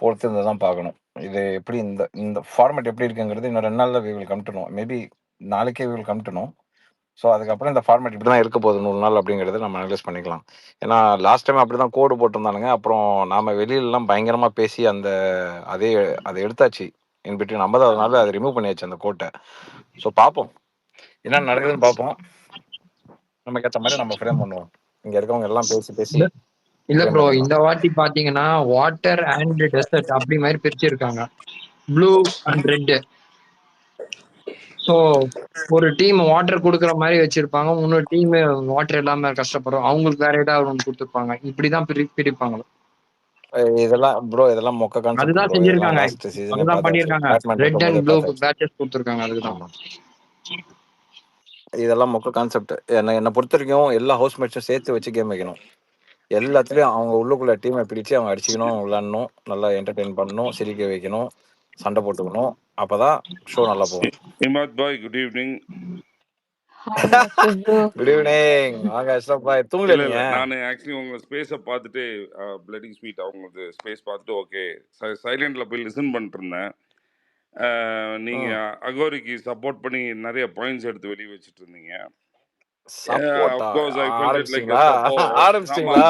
பொறுத்து இருந்து தான் பார்க்கணும். இது எப்படி இந்த இந்த ஃபார்மேட் எப்படி இருக்குங்கிறது இன்னும் 2 நாளில் we will come to know. Maybe நாளைக்கே we will come to know. So அதுக்கப்புறம் இந்த ஃபார்மேட் இப்படி தான் இருக்க போகுது 100 நாள் அப்படிங்கிறத நம்ம அனலைஸ் பண்ணிக்கலாம். ஏன்னா லாஸ்ட் டைம் அப்படி தான் கோடு போட்டிருந்தானுங்க. அப்புறம் நாம் வெளியிலலாம் பயங்கரமாக பேசி அதை எடுத்தாச்சு இன் பிட்வீன் 50வது நாள் அதை ரிமூவ் பண்ணியாச்சு அந்த கோட்டை. ஸோ பார்ப்போம் என்ன நடக்குதுன்னு பார்ப்போம். நமக்கு ஏற்ற மாதிரி நம்ம ஃப்ரேம் பண்ணுவோம். இங்கே இருக்கவங்க எல்லாம் பேசி இல்ல ப்ரோ, இந்த வாட்டி பாத்தீங்கன்னா வாட்டர் அண்ட் டெசர்ட் அப்படி மாதிரி பிரிச்சிருக்காங்க, ப்ளூ அண்ட் ரெட். ஸோ ஒரு டீம் வாட்டர் கொடுக்குற மாதிரி வச்சிருப்பாங்க, இன்னொரு டீம் வாட்டர் இல்லாம கஷ்டப்படுறோம், அவங்களுக்கு வேற ஏதாவது ஒன்று கொடுத்துருப்பாங்க. இப்படிதான் பிரிப்பாங்க. இதெல்லாம் ப்ரோ, இதெல்லாம் மொக்க கான்செப்ட் அதுதான் ப்ரோ. செஞ்சிருக்காங்க, லாஸ்ட் சீசனே அதுதான் பண்ணிருக்காங்க. ரெட் அண்ட் ப்ளூ பேட்சஸ் கொடுத்துருக்காங்க. அதுதான் இதெல்லாம் மொக்க கான்செப்ட். என்னை பொறுத்த வரைக்கும் எல்லா ஹவுஸ்மேட்ஸும் சேர்த்து வச்சு கேம் வைக்கணும். எல்லாத்துலேயும் அவங்க உள்ளுக்குள்ள டீமை பிடிச்சு அவங்க அடிச்சுக்கணும், விளாடணும், நல்லா என்டர்டெயின் பண்ணணும், சிரிக்க வைக்கணும், சண்டை போட்டுக்கணும். அப்போதான் ஷோ நல்லா போகும். இமாத் பாய், குட் ஈவினிங். Good evening. வாங்க அஷ்ரப் பாய். தூங்கல இல்ல நீங்க? நான் ஆக்சுவலி உங்க ஸ்பேஸை பார்த்துட்டு பிளடி ஸ்வீட் அவங்களுக்கு ஸ்பேஸ் பார்த்துட்டு ஓகே சைலண்ட்ல போய் லிசன் பண்ணிட்டு இருந்தேன். நீங்க அகோரிக்கு சப்போர்ட் பண்ணி நிறைய பாயிண்ட்ஸ் எடுத்து வெளியே வச்சுட்டு இருந்தீங்க. ஆரம்பிச்சிட்டீங்களா?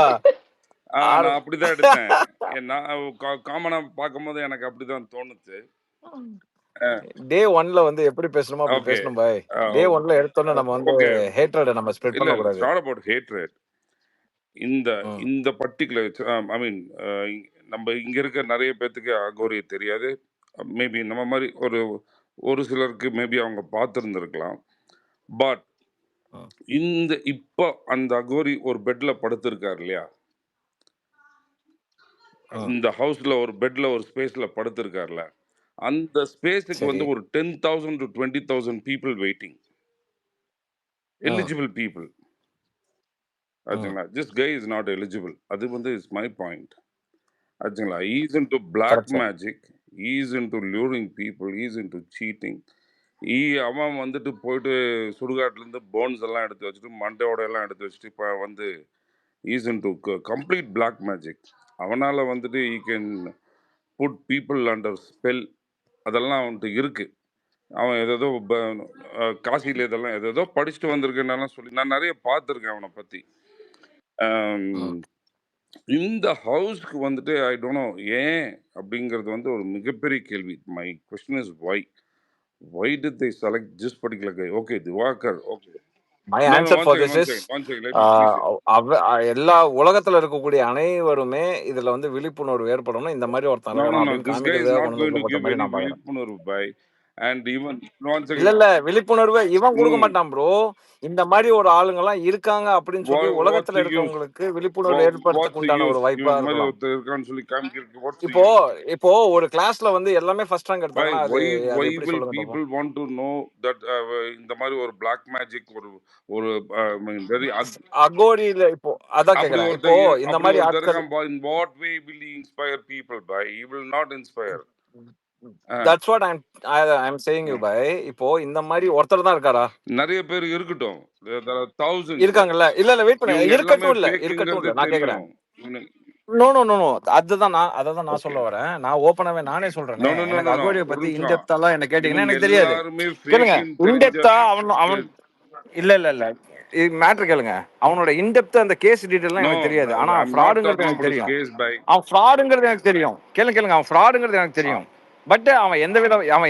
நான் அப்படிதான் எடுத்தேன். நான் காமனா பார்க்கும்போது எனக்கு அப்படிதான் தோணுச்சு. டே 1ல வந்து எப்படி பேசணுமோ அப்படி ஓகே பேசணும் பாய். டே 1ல எடுத்தோன்னே நம்ம வந்து ஓகே ஹேட்ரட நம்ம ஸ்ப்ரெட் இல்ல பண்ணக்கூடாது. It's not about hatred. இந்த ம். இந்த பர்டிகுலர் ஐ மீன் நம்ம இங்க இருக்க நிறைய பேர்த்துக்கு அகோரி தெரியாது. மேபி நம்ம மாதிரி ஒரு சிலருக்கு மேபி அவங்க பார்த்துருந்துருக்கலாம். பட் ம். இப்போ அந்த அகோரி ஒரு பெட்ல படுத்திருக்காரு இல்லையா, ம். இந்த ஹவுஸ்ல ஒரு பெட்ல ஒரு ஸ்பேஸ்ல படுத்திருக்காருல, அந்த ஸ்பேஸுக்கு சரி. வந்து ஒரு 10,000 to 20,000 people waiting, hmm. Eligible people. Hmm. ஆச்சுங்களா, this guy is not eligible. அது வந்து இஸ் மை பாயிண்ட். ஆச்சுங்களா, is in to block correct sir. Magic, is in to luring people, is in to cheating. அவன் வந்துட்டு போயிட்டு சுடுகாட்டுலேருந்து bones எல்லாம் எடுத்து வச்சுட்டு மண்டையோட எல்லாம் எடுத்து வச்சுட்டு இப்போ வந்து is in to complete black magic. அவனால் வந்துட்டு he can put people under spell. அதெல்லாம் அவன்கிட்ட இருக்கு. அவன் ஏதோ காசியில் இதெல்லாம் ஏதோ படிச்சுட்டு வந்திருக்கேன்னாலாம் சொல்லி நான் நிறைய பார்த்துருக்கேன் அவனை பற்றி. ம். இந்த ஹவுஸ்க்கு வந்துட்டு ஐ டோன்ட் நோ ஏன் அப்படிங்கிறது வந்து ஒரு மிகப்பெரிய கேள்வி. My question is why did they select this particular guy? Okay, Diwakar. Okay. My No, answer one for second, this one is second, one second. Let me finish it. எல்லா உலகத்துல இருக்கக்கூடிய அனைவருமே இதுல வந்து விழிப்புணர்வு ஏற்படணும். இந்த மாதிரி ஒருத்தன் No, no, இருக்கான் no. அப்படின்னு This guy is காமிக்கிறதுக்காக not கொண்டு going to வந்து give மாதிரி any நான் பாக்குறேன். Vilippunuru by. And even, one இல்ல second. இல்ல விழிப்புணர்வு இவன் கொடுக்க Hmm. மாட்டான் ப்ரோ. இந்த மாதிரி ஒரு ஆளுங்கெல்லாம் இருக்காங்க அப்படின்னு சொல்லி What's உலகத்துல the use? இருக்கவங்களுக்கு விழிப்புணர்வு What's ஏற்படுறதுக்கு the உண்டான use? ஒரு வாய்ப்பா இவன் மாதிரி இருக்கலாம். ஒருத்தர் இருக்கான்னு சொல்லி காமிக்கிறதுக்கு what's the இப்போ use? இப்போ ஒரு கிளாஸ்ல வந்து எல்லாமே ஃபர்ஸ்ட் ரேங்க் Why எடுத்தாங்கன்னா அது அது why எப்படி will சொல்லுங்க பாப்போம். people want to know that இந்த மாதிரி ஒரு black magic ஒரு very அகோரியில இப்போ அதான் அப்படி கேக்குறேன். இப்போ ஒருத்தர் இந்த மாதிரி ஆட்கள் இருக்கான். In what way will he inspire people by? He will not inspire. That's what I'm saying you bye. இப்போ இந்த மாதிரி ஒருத்தர் தான் இருக்காரா? நிறைய பேர் இருக்கட்டும். There are thousands. இருக்காங்கல்ல. இல்ல இல்ல வெயிட் பண்ணுங்க. இவங்க எல்லாமே இருக்கட்டும் இல்ல நான் கேக்குறேன். ஃபேக்குங்கிறது நோ நோ நோ நோ அததான் நான் சொல்ல வரேன். நான் ஓப்பனாவே நானே சொல்றேனே. எனக்கு அகோரியை ஒரு பத்தி நிமிஷம். இன்டெப்த்தாலாம் என்ன கேட்டீங்கன்னா இவங்க எனக்கு தெரியாது. எல்லாருமே கேளுங்க ஃபேக்குன்னு இன்டெப்த்தா தெரிஞ்ச அவன் இல்ல இல்ல இல்ல மேட்ரு கேளுங்க. அவனோட இன்டெப்த் அந்த கேஸ் டீடைல்லாம் No, எனக்கு தெரியாது. ஆனா I'm not ஃப்ராடுங்கிறது talking எனக்கு about தெரியும். case by. அவன் ஃப்ராடுங்கிறது எனக்கு தெரியும். கேளுங்க அவன் ஃப்ராடுங்கிறது எனக்கு தெரியும். பட் அவன்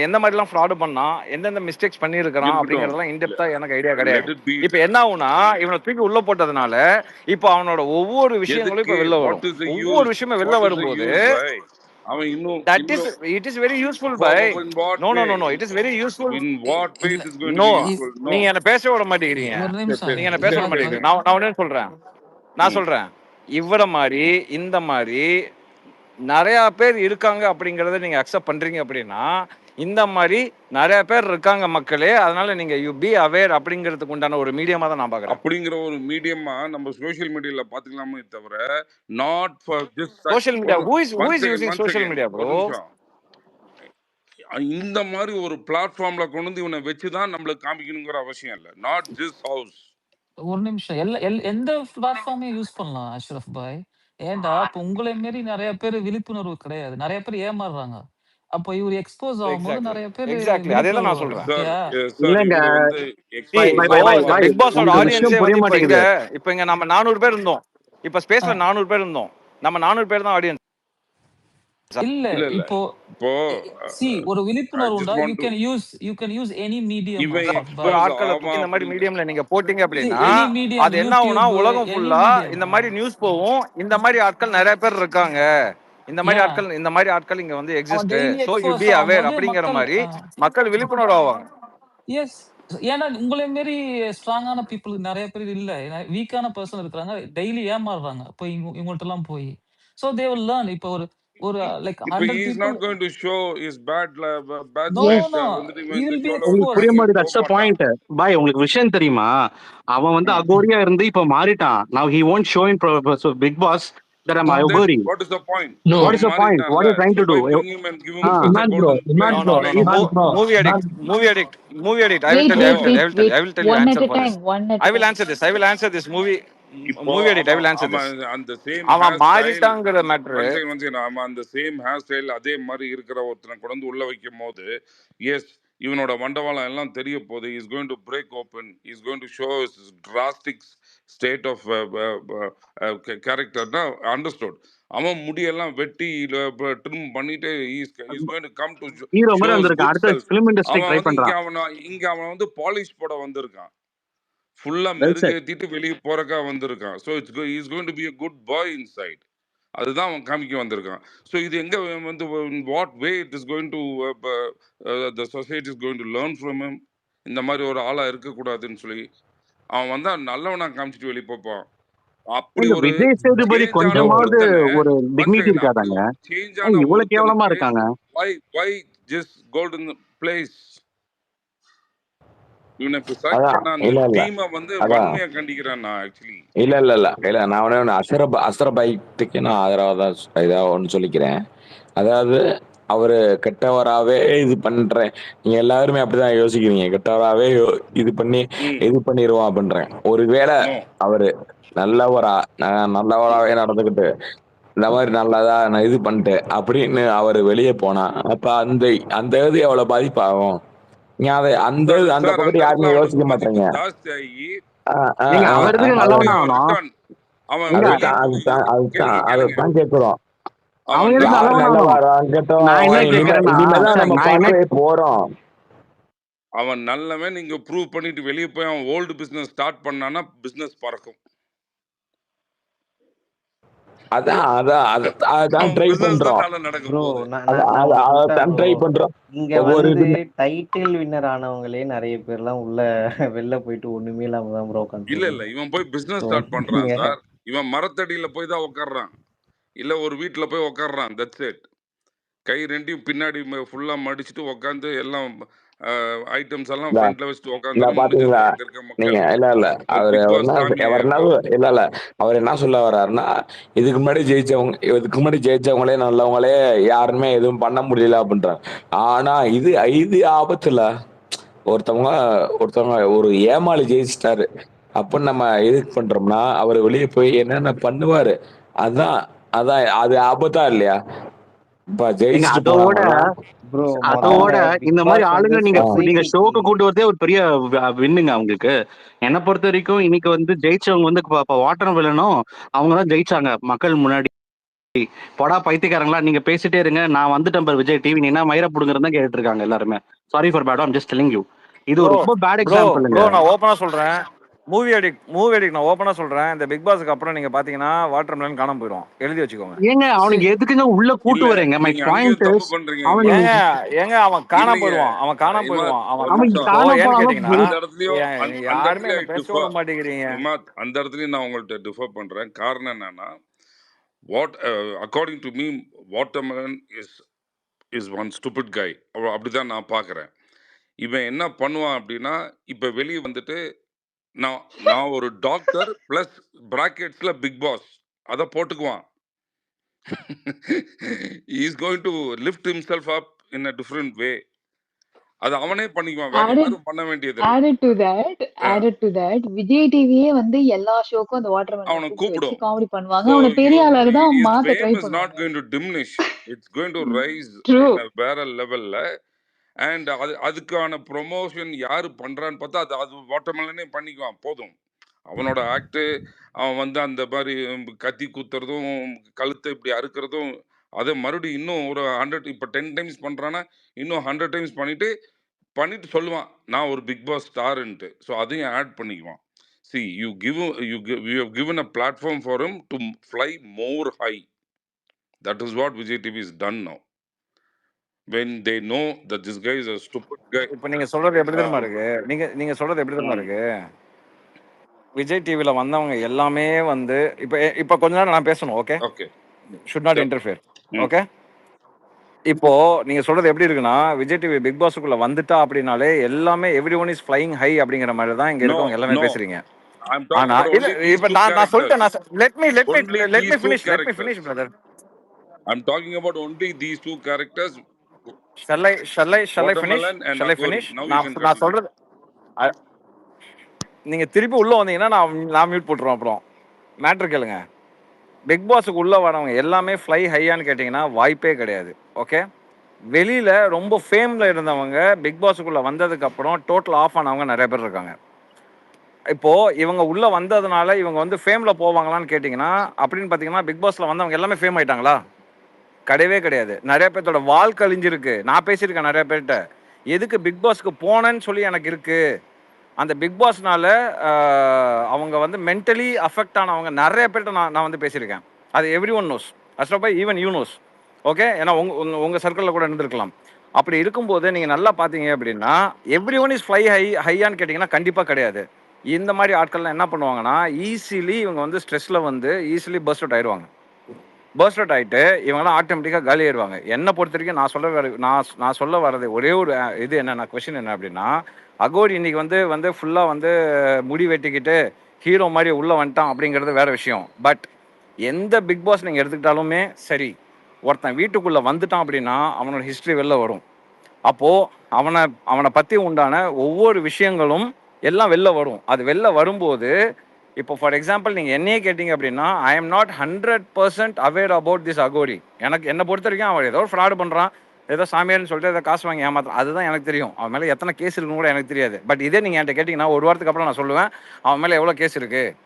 எந்த மாதிரிலாம் ஃப்ராடு பண்ணான், எந்தெந்த மிஸ்டேக்ஸ் பண்ணியிருக்கிறான் இருக்கட்டும். அப்படிங்கறதெல்லாம் இன்டெப்த்தா எனக்கு ஐடியா Let கிடையாது. it be. இப்போ என்ன ஆகும்னா இவனை தூக்கி உள்ள போட்டதுனால இப்போ அவனோட ஒவ்வொரு விஷயங்களும் எதுக்கு? இப்ப வெளில What வரும். is the ஒவ்வொரு use? விஷயமும் வெளில What is the வரும்போது use by? அவன் இன்னும் that is it is very useful For by in what no way? it is very useful. In what way இல்ல it is going to No be E- useful? No. நீங்க என்ன பேச விட மாட்டேங்கிறீங்க. ஒரு நிமிஷம் நீங்க என்ன பேச விட திவாகர் மாட்டேங்கிறீங்க. நான் உடனே சொல்றேன். நான் சொல்றேன் இவர மாதிரி இந்த மாதிரி நிறைய பேர் இருக்காங்க அப்படிங்கறத நீங்க அக்செப்ட் பண்றீங்க அப்படின்னா இந்த மாதிரி நிறைய பேர் இருக்காங்க மக்களே. அதனால நீங்க யூ பி அவேர் அப்படிங்கிறதுக்கு உண்டான ஒரு மீடியமா தான் நான் பாக்குறேன். அப்படிங்கிற ஒரு மீடியமா நம்ம சோஷியல் மீடியால பாத்துக்கலாமே தவிர not for this social media who is using social media bro? இந்த மாதிரி ஒரு பிளாட்ஃபார்ம்ல கொண்டு வந்து இவனை வச்சுதான் நம்மளுக்கு காமிக்கணுங்கிற அவசியம் இல்ல. Not this house. ஒரு நிமிஷம் எந்த பிளாட்ஃபார்மையும் யூஸ் பண்ணலாம் அஷ்ரஃப் பாய். ஏன்டா இப்ப உங்களை மாரி நிறைய பேர் விழிப்புணர்வு கிடையாது, நிறைய பேர் ஏமாறுறாங்க. அப்போ இவர் எக்ஸ்போஸ் ஆகும்போது நிறைய பேர் அதே தான் நான் விழிப்புணர்வு வரும். சொல்றேன். சார் ஓகேயா? சார் இல்லைங்க இவர் வந்து இப்போ பிக் பாஸோட உங்களுக்கு ஆடியன்ஸே விஷயம் புரிய வந்து இப்போ மாட்டேங்குது. இங்க நம்ம 400 பேர் இருந்தோம். இப்ப ஸ்பேஸ்ல 400 பேர் இருந்தோம். நம்ம 400 பேர் தான் ஆடியன்ஸ். இல்ல இல்ல இப்போ ஒரு விழிப்புணர்வு உண்டா? You can use any medium இவன் அஷ்ரஃப் பாய். ஒரு ஆட்களை தூக்கி இந்த மாதிரி மீடியம்ல நீங்க போட்டீங்க அப்படின்னா அது என்ன ஆகும்னா உலகம் ஃபுல்லா இந்த மாதிரி நியூஸ் போகும். இந்த மாதிரி ஆட்கள் நிறைய பேர் இருக்காங்க. இந்த மாதிரி ஆட்கள் இங்க வந்து exist. So you be aware அப்படிங்கிற மாதிரி மக்கள் விழிப்புணர்வு ஆவாங்க. எஸ், ஏன்னா உங்களை மாரி ஸ்ட்ராங்கான பீப்புள் நிறைய பேர் இல்ல. வீக்கான பர்சன் இருக்கிறாங்க, டெய்லி ஏமாறுறாங்க போய் இவங்கள்ட்ட எல்லாம் போய். So they will learn. இப்போ ஒரு like 100 he is people. not going to show his bad No, sides. no. வந்துட்டு He will be உங்களுக்கு புரிய மாட்டேங்குது. தட்ஸ் தி பாயிண்ட் பாய். உங்களுக்கு விஷயம் தெரியுமா? அவன் வந்து அகோரியா இருந்து இப்ப மாறிட்டான். now he won't show in big boss that I'm agori. What is the point? No. What is the point? What are you trying to do? Bring him and give him such a golden No. Movie addict. I will tell you One at answer a for time. this. One at I a will time. answer this movie addict. I will answer this. அந்த same அவன் மாறிட்டாங்கிற matter. அவன் அந்த same hair style அதே மாதிரி இருக்கிற ஒருத்தனை கொண்டு உள்ள வைக்கும் போது எஸ் இவனோட வண்டவாளம் எல்லாம் தெரிய போகுது. Is going to break open, is going to show drastic state of கேரக்டர்னா அண்டர்ஸ்டுட். அவன் முடியெல்லாம் வெட்டி ட்ரிம் பண்ணிட்டு is going to come to hero show மாதிரி ஹிஸ் வந்திருக்கான், குட் அடுத்த செல்ஃப். பிலிம் இண்டஸ்ட்ரி அவன் ட்ரை வந்து பண்றான். இங்க அவன் வந்து பாலிஷ் போட வந்திருக்கான், ஃபுல்லா வெல் செட். மெருகேத்திட்டு வெளியே போறக்கா வந்திருக்கான். So is going to be a good boy inside. அதுதான் அவன் காமிக்க வந்திருக்கான். ஸோ இது எங்க வந்து what way it is going to the society is going to learn from him. இந்த மாதிரி ஒரு ஆளா இருக்கக்கூடாதுன்னு சொல்லி அவன் வந்தா நல்லவனா காமிச்சிட்டு வெளியே போப்பான். அப்படி எங்க ஒரு விஜய் சேதுபதி சேஞ்ச் ஆன கொஞ்சமாவது ஒருத்தனை ஒரு ஒன் டிக்னிட்டி செகண்ட், அப்படி இருக்காதாங்க? ஒரு சேஞ்ச் ஆன இவ்வளவு கேவலமா ஒருத்தனுக்கு இருக்காங்க. why just golden place. இவனை இப்ப செலக்ட் அதான் பண்ண அந்த இல்ல இல்ல டீமை வந்து அதான் வன்மையா கண்டிக்கிறேன் நான் ஆக்சுவலி. இல்ல நான் ஒண்ணு அசரபைத்துக்கு நான் ஆதரவா தான் இதாக ஒன்று சொல்லிக்கிறேன். அதாவது அவரு கெட்டவராகவே இது பண்றேன், நீங்க எல்லாருமே அப்படிதான் யோசிக்கிறீங்க, கெட்டவராகவே இது பண்ணி இது பண்ணிடுவோம் அப்படின்றேன். ஒருவேளை நோ, அவரு நல்லவராகவே நடந்துக்கிட்டு இந்த மாதிரி நல்லதா நான் இது பண்ணிட்டு அப்படின்னு அவர் வெளியே போனா அப்ப அந்த அந்த இது எவ்வளவு பாதிப்பாகும்? நீங்க அதை அந்த அந்த சார் அந்த பக்கத்து இடத்துல யாருமே அவனுக்கு யோசிக்க மதிப்பு மாட்டீங்க. ஜாஸ்தி ஆகி ஏங்க அவர் எதுக்கு அப்படி நல்லவனா அவன் ஆகணும்? இருக்கான். அவன் எங்க வெளியே போய் கேளுங்க கேளுங்க, அதைத்தான் கேட்கிறோம். அவன் அவன் எதுக்கு யார் நல்லவனா நல்லவன். ஆகணும்? நல்லவராகட்டும் நான் என்ன கேக்குறேன்னா இனிமேதான் சார், நம்ம நான் என்ன பார்க்கவே போறோம். அவன் நல்லவன் நீங்க ப்ரூவ் பண்ணிட்டு வெளியே போய் அவன் ஓல்டு பிசினஸ் ஸ்டார்ட் பண்ணானா பிசினஸ் பறக்கும். அதான் அதான் அதான் அவன் ட்ரை பிசினஸ் பண்றோம். தான் நல்லா நடக்க ப்ரோ போகுது. நான் நான் நான் ஒன்று சொல்லிட்டா அதான் ப்ரோ, ட்ரை பண்றோம். இங்க ஒவ்வொரு வந்து இதுமே டைட்டில் வின்னர் ஆனவங்களே நிறைய பேர்லாம் உள்ள வெளில போயிட்டு ஒண்ணுமே இல்லாம தான் ப்ரோ இல்ல உட்காந்துருக்காங்க. இல்ல இவன் போய் பிசினஸ் ஸோ ஸ்டார்ட் பண்றான் நீங்க சார். இவன் மரத்தடியில போய் தான் உட்கார்றான், இல்ல ஒரு வீட்டுல போய் உட்கார்றான். That's it. கை ரெண்டையும் பின்னாடி ஃபுல்லா மடிச்சுட்டு உட்காந்து எல்லாம் ஐட்டம்ஸ் எல்லாம் இல்ல ஃப்ரண்ட்ல வச்சுட்டு இல்ல உட்காந்துட்டு பாத்தீங்களா முடிஞ்சது அங்க இருக்க நீங்க? மக்கள். இல்ல அவரு பிக் பாஸ் என்ன காமிங்க அவர் என்ன எப்போ. இல்ல அவர் என்ன சொல்ல வர்றாருன்னா, இதுக்கு முன்னாடி ஜெயிச்சவங்களே நல்லவங்களே யாருமே எதுவும் பண்ண முடியல அப்படின்றாங்க. ஆனா இது இது ஆபத்துல ஒருத்தவங்க ஒருத்தவங்க ஒரு ஏமாளி ஜெயிச்சிட்டாரு அப்படின்னு நம்ம எதுக்கு பண்றோம்னா, அவர் வெளியே போய் என்னென்ன பண்ணுவாரு. அதான் அதான் அது ஆபத்தா இல்லையா? இப்ப எங்க ஜெயிச்சுட்டு அதோட போனவங்கலாம் ப்ரோ அதோட முதல்ல இந்த பிக் மாதிரி பாஸ் வந்து ஆளுங்க நீங்க ஷோக்கு சொசைட்டிக்கு கூட்டு வரதே ஒரு பெரிய வின்னுங்க அவங்களுக்கு. என்னை பொறுத்த வரைக்கும் இன்னைக்கு வந்து ஜெயிச்சவங்க வந்து வாட்டர் வில்லனும் அவங்க தான் ஜெயிச்சாங்க மக்கள் முன்னாடி. பொடா பைத்தியக்காரங்களா நீங்க பேசிட்டே இருங்க, நான் வந்துட்டேன் பாரு விஜய் டிவி, நீ என்ன மயிர புடுங்குறதா கேட்டுட்டு இருக்காங்க எல்லாருமே. Sorry for bad, I'm just telling you. இது ப்ரோ ஒரு ரொம்ப பேட் ப்ரோ எக்ஸாம்பிளுங்க. ப்ரோ நான் ஓப்பனா சொல்றேன், மூவி அடிக் நான் ஓப்பனா சொல்றேன், இந்த பிக் பாஸ்க்கு அப்புறம் நீங்க பாத்தீங்கன்னா வாட்டர் மெலன் காணாம போயிடும், எழுதி வச்சுக்கோங்க. ஏங்க அவனுக்கு எதுக்குங்க உள்ள கூட்டு இல்ல வரீங்க? மை நீங்க அங்கேயும் பாயிண்ட் தப்பு இஸ் பண்றீங்க அவனுக்கு இமாத். ஏங்க அவன் காணாம இல்லைங்க போயிடுவான், இமாத், ஒரு அவன் அவனுக்கு நிமிஷம். இப்போ காண ஏன்னு போனாலும் கேட்டீங்கன்னா, அந்த இடத்துலயும் அந்த யாருமே இடத்துலயும் என்ன பேச விட டிஃபர் மாட்டேங்கிறீங்க. இமாத், அந்த இடத்துலயும் நான் உங்கள்ட்ட டிஃபர் பண்றேன். காரணம் என்னன்னா, what according to me watermelon is one stupid guy. அப்படிதான் நான் பார்க்குறேன். இவன் என்ன பண்ணுவான் அப்படின்னா, இப்போ வெளியே வந்துட்டு நான் நான் ஒரு டாக்டர் ப்ளஸ் பிராக்கெட்ஸில் பிக் பாஸ் அதை போட்டுக்குவான். Is going to lift himself up in a different way. அது அவனே பண்ணிக்குவான், வேற Added யாரும் பண்ண வேண்டியது இல்லை. added to that, விஜய் டிவியே வந்து எல்லா ஷோக்கும் அந்த வாட்டர்மெலனை அவனை கூப்பிட்டு வச்சு கூப்பிடும். காமெடி பண்ணுவாங்க. ஸோ அவனை பெரிய ஆளாக தான் his மாத்த ட்ரை fame is not பண்ணுவாங்க. going to diminish. It's going to rise true. in a வேற லெவல்ல. அண்ட் அதுக்கான ப்ரொமோஷன் யாரு பண்றான்னு பார்த்தா அது வாட்டர்மெலனே பண்ணிக்குவான். போதும், அவனோட ஆக்ட், அவன் வந்து அந்த மாதிரி கத்தி குத்துறதும் கழுத்தை இப்படி அறுக்கிறதும், அதை மறுபடியும் இன்னும் ஒரு 100 இப்போ 10 டைம்ஸ் பண்றான்னா இன்னும் 100 டைம்ஸ் பண்ணிட்டு சொல்லுவான் நான் ஒரு பிக் பாஸ் ஸ்டார்ன்ட்டு. ஸோ அதையும் add பண்ணிக்குவான். See, you have given a platform for him to fly more high. That is what Vijay TV is done now. When they know that this guy is a stupid guy. இப்போ நீங்க சொல்றது எப்படி தெரியுமா இருக்கு, நீங்க சொல்றது எப்படி தெரியுமா இருக்கு, விஜய் டிவில வந்தவங்க எல்லாமே வந்து இப்போ கொஞ்ச நேரம் நான் பேசணும், okay, Okay. Should not Sure. Interfere, okay. இப்போ நீங்க சொல்றது எப்படி இருக்குன்னா, விஜய் டிவி பிக் பாஸுக்குள்ள வந்துட்டா அப்படின்னாலே எல்லாமே every one is flying high அப்படிங்கிற மாதிரி தான் இங்க No, இருக்கவங்க எல்லாமே no. பேசுறீங்க. I'm talking ஆனா about இல்ல only these இப்ப two நான் characters. சொல்லிட்டேன், let me Only these two finish characters. brother. I'm talking about only these two characters, Shall I finish? Watermelon and Shall I Agori. finish? Now you நான் can நான் continue. சொல்றது அ- நீங்க திருப்பி உள்ள வந்தீங்கன்னா நான் மியூட் போட்டுருவேன். அப்புறம் மேட்ரு கேளுங்க. பிக் பாஸுக்கு உள்ள வரவங்க எல்லாமே ஃப்ளை ஹையான்னு கேட்டிங்கன்னா வாய்ப்பே கிடையாது, ஓகே. வெளியில ரொம்ப ஃபேம்ல இருந்தவங்க பிக் பாஸுக்குள்ள வந்ததுக்கு அப்புறம் டோட்டல் ஆஃப் ஆனவங்க நிறைய பேர் இருக்காங்க. இப்போ இவங்க உள்ள வந்ததுனால இவங்க வந்து ஃபேம்ல போவாங்களான்னு கேட்டிங்கன்னா, அப்படின்னு பார்த்தீங்கன்னா பிக் பாஸ்ல வந்தவங்க எல்லாமே ஃபேம் ஆயிட்டாங்களா? கிடையவே கிடையாது. நிறைய பேர்த்தோட வாழ் கழிஞ்சிருக்கு. நான் பேசியிருக்கேன் நிறைய பேர்ட்ட. எதுக்கு பிக் பாஸ்க்கு போனேன்னு சொல்லி எனக்கு இருக்கு. அந்த பிக் பாஸ்னால அவங்க வந்து மென்டலி அஃபெக்ட் ஆனவங்க நிறைய பேர்ட்ட நான் வந்து பேசியிருக்கேன். அது எவ்ரி ஒன் நோஸ். அஸ்டபை ஈவன் யூ நோஸ். ஓகே, ஏன்னா உங்க சர்க்கிளில் கூட இருந்திருக்கலாம். அப்படி இருக்கும்போது நீங்கள் நல்லா பார்த்தீங்க அப்படின்னா எவ்ரி ஒன் இஸ் ஃப்ளை ஹையான்னு கேட்டிங்கன்னா கண்டிப்பாக கிடையாது. இந்த மாதிரி ஆட்கள்லாம் என்ன பண்ணுவாங்கன்னா ஈஸிலி இவங்க வந்து ஸ்ட்ரெஸ்ஸில் வந்து ஈஸிலி பர்ஸ்ட் அவுட் ஆயிடுவாங்க. பர்ஸ்ட் அவுட் ஆகிட்டு இவங்கெல்லாம் ஆட்டோமேட்டிக்காக காலி ஆயிடுவாங்க. என்னை பொறுத்த வரைக்கும் நான் சொல்ல வர்றது ஒரே ஒரு இது என்னென்ன கொஷின் என்ன அப்படின்னா, அகோரி இன்னைக்கு வந்து ஃபுல்லாக வந்து முடி வெட்டிக்கிட்டு ஹீரோ மாதிரி உள்ளே வந்துட்டான் அப்படிங்கிறது வேற விஷயம். பட் எந்த பிக் பாஸ் நீங்கள் எடுத்துக்கிட்டாலுமே சரி, ஒருத்தன் வீட்டுக்குள்ளே வந்துட்டான் அப்படின்னா அவனோட ஹிஸ்ட்ரி வெளில வரும். அப்போது அவனை பற்றி உண்டான ஒவ்வொரு விஷயங்களும் எல்லாம் வெளில வரும். அது வெளில வரும்போது இப்போ ஃபார் எக்ஸாம்பிள் நீங்கள் என்னையே கேட்டிங்க அப்படின்னா I am not 100% aware about this Aghori. என்னை பொறுத்த வரைக்கும் அவன் ஏதோ ஃப்ராடு பண்ணுறான், ஏதோ சாமியார்னு சொல்லிட்டு ஏதோ காசு வாங்கி ஏமாத்துறான், அதுதான் எனக்கு தெரியும். அவன் மேலே எத்தனை கேஸ் இருக்குன்னு கூட எனக்கு தெரியாது. பட் இதே நீங்கள் என்கிட்ட கேட்டிங்கன்னா ஒரு வாரத்துக்கு அப்புறம் நான் சொல்லுவேன் அவன் மேலே எவ்வளோ கேஸ் இருக்குது,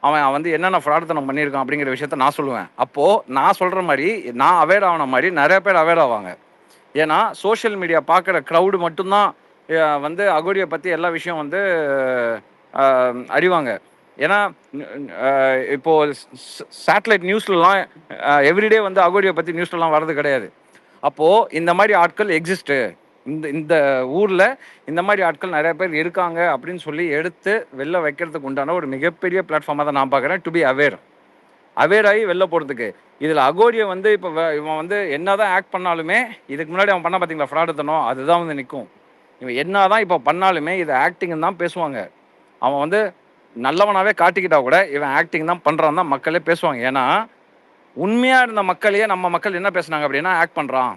அவன் வந்து என்னென்ன ஃப்ராடுத்தனம் பண்ணியிருக்கான் அப்படிங்கிற விஷயத்த நான் சொல்லுவேன். அப்போது நான் சொல்கிற மாதிரி நான் அவேர் ஆன மாதிரி நிறைய பேர் அவேர் ஆவாங்க. ஏன்னா சோஷியல் மீடியா பார்க்குற க்ரௌடு மட்டும்தான் வந்து அகோரியை பற்றி எல்லா விஷயம் வந்து அறிவாங்க. ஏன்னா இப்போ சேட்டலைட் நியூஸ்லலாம் எவ்ரிடே வந்து அகோரியை பற்றி நியூஸ்லலாம் வர்றது கிடையாது. அப்போது இந்த மாதிரி ஆட்கள் எக்ஸிஸ்ட்டு, இந்த ஊரில் இந்த மாதிரி ஆட்கள் நிறைய பேர் இருக்காங்க அப்படின்னு சொல்லி எடுத்து வெளில வைக்கிறதுக்கு உண்டான ஒரு மிகப்பெரிய பிளாட்ஃபார்மாக தான் நான் பார்க்குறேன். டு பி அவேர் ஆகி வெளில போகிறதுக்கு. இதில் அகோரியை வந்து இப்போ இவன் வந்து என்ன தான் ஆக்ட் பண்ணாலுமே, இதுக்கு முன்னாடி அவன் பண்ண பார்த்தீங்களா ஃப்ராடுத்தனம், அதுதான் வந்து நிற்கும். இவன் என்ன தான் இப்போ பண்ணாலுமே இது ஆக்டிங்னு தான் பேசுவாங்க. அவன் வந்து நல்லவனாகவே காட்டிக்கிட்டா கூட இவன் ஆக்டிங் தான் பண்ணுறான் தான் மக்களே பேசுவாங்க. ஏன்னா உண்மையாக இருந்த மக்களையே நம்ம மக்கள் என்ன பேசுனாங்க அப்படின்னா ஆக்ட் பண்ணுறான்,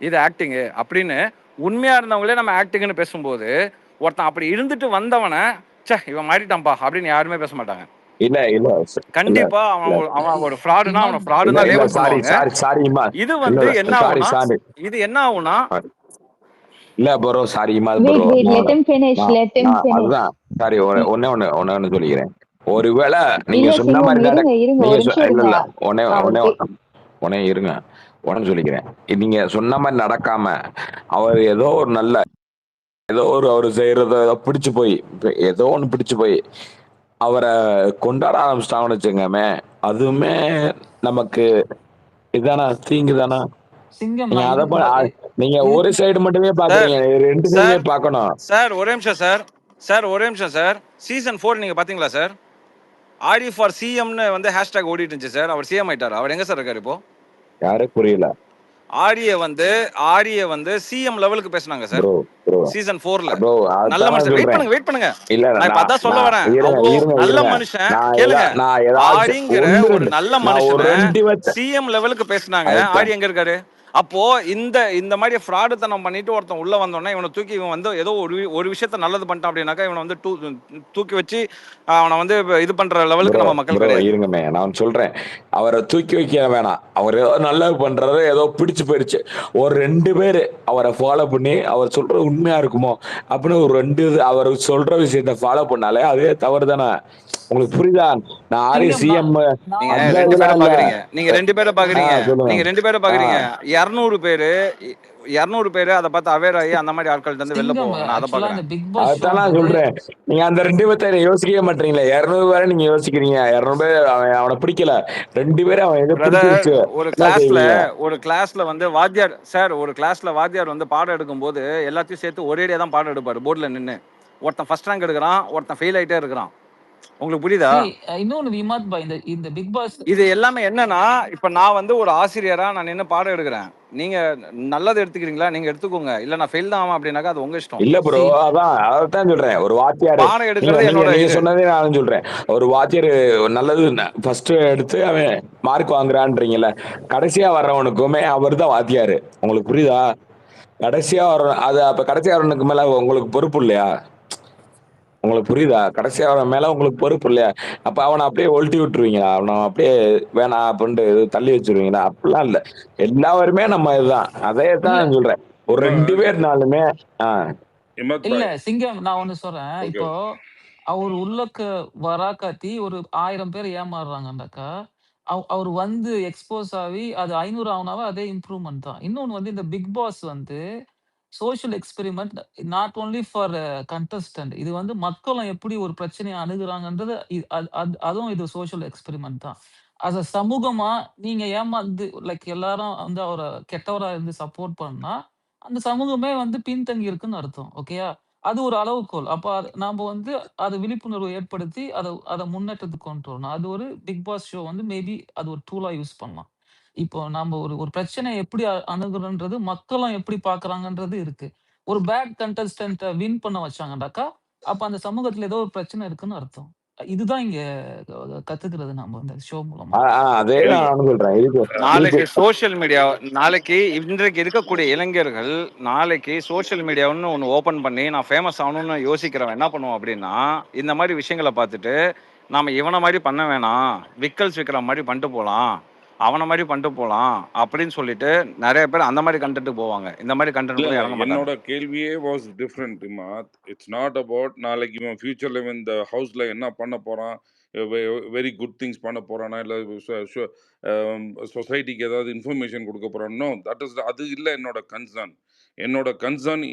இது ஆக்டிங்கு அப்படின்னு உண்மையாக இருந்தவங்களே நம்ம ஆக்டிங்னு பேசும்போது ஒருத்தன் அப்படி இருந்துட்டு வந்தவனை சே இவன் மாறிட்டான்ப்பா அப்படின்னு யாருமே பேச மாட்டாங்க. இல்ல கண்டிப்பா அவன் ஒரு ஃப்ராடுனா அவனை ஃப்ராடுனா லேபிள் பண்ணுவாங்க. இது வந்து என்ன ஆகும்னா இது என்ன ஆகும்னா இல்ல ப்ரோ சாரி அதுதான் சாரி ஒன்னு சொல்லிக்கிறேன். ஒருவேளை நீங்க சொன்ன மாதிரி உடனே இருங்க உடனே சொல்லிக்கிறேன். நீங்க சொன்ன மாதிரி நடக்காம அவர் ஏதோ ஒரு அவர் செய்யறத ஏதோ ஒண்ணு பிடிச்சு போய் அவரை கொண்டாட ஆரம்பிச்சிட்டாங்கன்னு வச்சுக்கோமே, அதுவுமே நமக்கு இதானா தீங்கு தானா? நீங்க ஒரு சைடு மட்டுமே பாக்குறீங்க, ரெண்டு சைடுமே பார்க்கணும். சார் ஒரே நிமிஷம் சார் சீசன் 4 நீங்க பாத்தீங்களா சார்? ஆரி ஃபார் சிஎம்னு வந்து ஹேஷ்டாக் ஓடிட்டு இருந்துச்சு சார். அவர் சிஎம் ஆயிட்டாரு. அவர் எங்க சார் இருக்காரு இப்போ? யாரு புரியல. ஆரிய வந்து சிஎம் லெவலுக்கு பேசுனாங்க சார் சீசன் 4ல. நல்ல மனுஷன். வெயிட் பண்ணுங்க நான் இப்ப அதான் சொல்ல வரேன். நல்ல மனுஷன் கேளுங்க. ஆரிங்கிற ஒரு நல்ல மனுஷன் சிஎம் லெவலுக்கு பேசுனாங்க. ஆரி எங்க இருக்காரு? அப்போ இந்த மாதிரி ஃப்ராடுத்தனம் பண்ணிட்டு ஒருத்தன் உள்ள வந்தோடனே இவனை தூக்கி இவன் வந்து ஏதோ ஒரு விஷயத்த நல்லது பண்ணிட்டான் அப்படின்னாக்கா இவனை வந்து தூக்கி வச்சு அவனை வந்து இது பண்ற லெவலுக்கு நம்ம மக்கள் கிடையாது. இருங்கமே நான் சொல்றேன், அவரை தூக்கி வைக்க வேணாம். அவர் ஏதோ நல்லது பண்றது ஏதோ பிடிச்சு போயிடுச்சு. ஒரு 2 பேர் அவரை ஃபாலோ பண்ணி அவர் சொல்றது உண்மையா இருக்குமோ அப்படின்னு ஒரு 2 அவர் சொல்ற விஷயத்த ஃபாலோ பண்ணாலே அதே தவறு தானே. உங்களுக்கு புரியுதா? நான் ஆரி சிஎம் நீங்க 2 பேரை பாக்குறீங்க 200 பேரு அதை பார்த்து அவேர் ஆகி அந்த மாதிரி ஆட்கள் வந்து வெளில போவாங்க. நான் அதை பாக்குறேன். அதான் சொல்றேன். நீங்க அந்த 2 பேரை யோசிக்கவே மாட்டீங்களா? 200 பேரை நீங்க யோசிக்கிறீங்க. 200 பேர் அவனை பிடிக்கல, 2 பேரும் அவன் எது ஒரு கிளாஸ்ல வந்து வாத்தியார் சார் வந்து பாடம் எடுக்கும் போது எல்லாத்தையும் சேர்த்து ஒரேடியா தான் பாடம் எடுப்பாரு. போர்ட்ல நின்று ஒருத்தன் ஃபர்ஸ்ட் ரேங்க் எடுக்கிறான், ஒருத்தன் ஃபெயில் ஆயிட்டே இருக்கிறான். உங்களுக்கு புரியுதா? இன்னொன்னு விமாத் பாய், இந்த பிக் பாஸ் இது எல்லாமே என்னன்னா இப்ப நான் வந்து ஒரு ஆசிரியரா நான் நின்று பாடம் எடுக்கிறேன். நீங்க நல்லது எடுத்துக்கிறீங்களா நீங்க எடுத்துக்கோங்க, இல்ல நான் ஃபெயில் தான் ஆகும் அப்படின்னாக்கா அது உங்க இஷ்டம். இல்ல ப்ரோ, அதான் சொல்றேன். ஒரு வாத்தியார் பாடம் எடுக்கிறது என்னோட சொன்னதே நான் சொல்றேன். ஒரு வாத்தியார் நல்லது ஃபர்ஸ்ட் எடுத்து அவன் மார்க் வாங்குறான்றீங்கல்ல, கடைசியா வர்றவனுக்குமே அவர் தான் வாத்தியாரு. உங்களுக்கு புரியுதா? கடைசியா வர்ற அது அப்ப கடைசியா வர்றவனுக்கு மேல உங்களுக்கு பொறுப்பு இல்லையா? உங்களுக்கு புரியுதா? கடைசியா அவன் மேல உங்களுக்கு பொறுப்பு இல்லையா? அப்ப அவனை அப்படியே ஒழட்டி விட்டுருவீங்களா? அவனை அப்படியே வேணாம் அப்படின்ட்டு தள்ளி வச்சிருவீங்களா? அப்படிலாம் இல்ல, எல்லாருமே நம்ம இதுதான். அதே தான் சொல்றேன். ஒரு 2 பேர்னாலுமே இமாத் இல்ல பாய் சிங்கம், நான் ஒண்ணு சொல்றேன். ஓகே இப்போ அவர் உள்ளக்க வராக்காட்டி ஒரு 1000 பேர் ஏமாறுறாங்கன்னாக்கா, அவரு வந்து எக்ஸ்போஸ் ஆவி அது 500 ஆவுனாவே அதே இம்ப்ரூவ்மெண்ட் தான். இன்னொன்னு வந்து இந்த பிக் பாஸ் வந்து social experiment not only for contestant. இது வந்து மக்களும் எப்படி ஒரு பிரச்சனைய அணுகுறாங்கன்றது அதுவும் இது சோசியல் எக்ஸ்பெரிமெண்ட் தான். அஸ் அ சமூகமா நீங்க ஏமாந்து லைக் எல்லாரும் வந்து அவர கெட்டவரா இருந்து சப்போர்ட் பண்ணா, அந்த சமூகமே வந்து பின்தங்கி இருக்குன்னு அர்த்தம். ஓகேயா? அது ஒரு அளவுகோல். அப்ப நாம வந்து அத விழிப்புணர்வு ஏற்படுத்தி அத அத முன்னேற்றத்துக்கு கொண்டு வரணும். அது ஒரு பிக் பாஸ் ஷோ வந்து மேபி அது ஒரு டூலா யூஸ் பண்ணலாம். இப்போ நாம ஒரு ஒரு பிரச்சனைய எப்படி அணுகுறோன்றது மக்களும் எப்படி பார்க்குறாங்கன்றது இருக்கு. ஒரு பேட் கண்டஸ்டன்ட்ட வின் பண்ண வச்சாங்கன்னாக்கா, அப்ப அந்த சமூகத்துல ஏதோ ஒரு பிரச்சனை இருக்குன்னு அர்த்தம். இதுதான் இங்க கத்துக்கிறது நாம இந்த ஷோ மூலமா. அதே சரி தான் நானும் சொல்றேன். இதுக்கு நாளைக்கு சோஷியல் மீடியா நாளைக்கு இன்றைக்கு இருக்கக்கூடிய இளைஞர்கள் நாளைக்கு சோஷியல் மீடியான்னு ஒன்று ஓப்பன் பண்ணி நான் ஃபேமஸ் ஆகணும்னு யோசிக்கிறவன் என்ன பண்ணுவோம் அப்படின்னா, இந்த மாதிரி விஷயங்களை பார்த்துட்டு நாம இவனை மாதிரி பண்ண வேணாம், விக்கல்ஸ் விற்கிற மாதிரி பண்ணிட்டு போகலாம், அவனை மாதிரி பண்ணிட்டு போகலாம் அப்படின்னு சொல்லிட்டு நிறைய பேர் அந்த மாதிரி கண்டென்ட்டுக்கு போவாங்க. இந்த மாதிரி இல்ல கண்டென்ட் இல்ல இறங்க மாட்டாங்க. என்னோட கேள்வியே was different Imad. It's not about நாளைக்கு இவன் ஃபியூச்சர்ல இந்த ஹவுஸ்ல என்ன பண்ண போறான், வெரி குட் திங்ஸ் பண்ண போறானா, இல்ல சொசைட்டிக்கு ஏதாவது இன்ஃபர்மேஷன் கொடுக்க போறானோ, தட் இஸ் அது இல்லை என்னோட கன்சர்ன். என்னோட கன்சர்ன்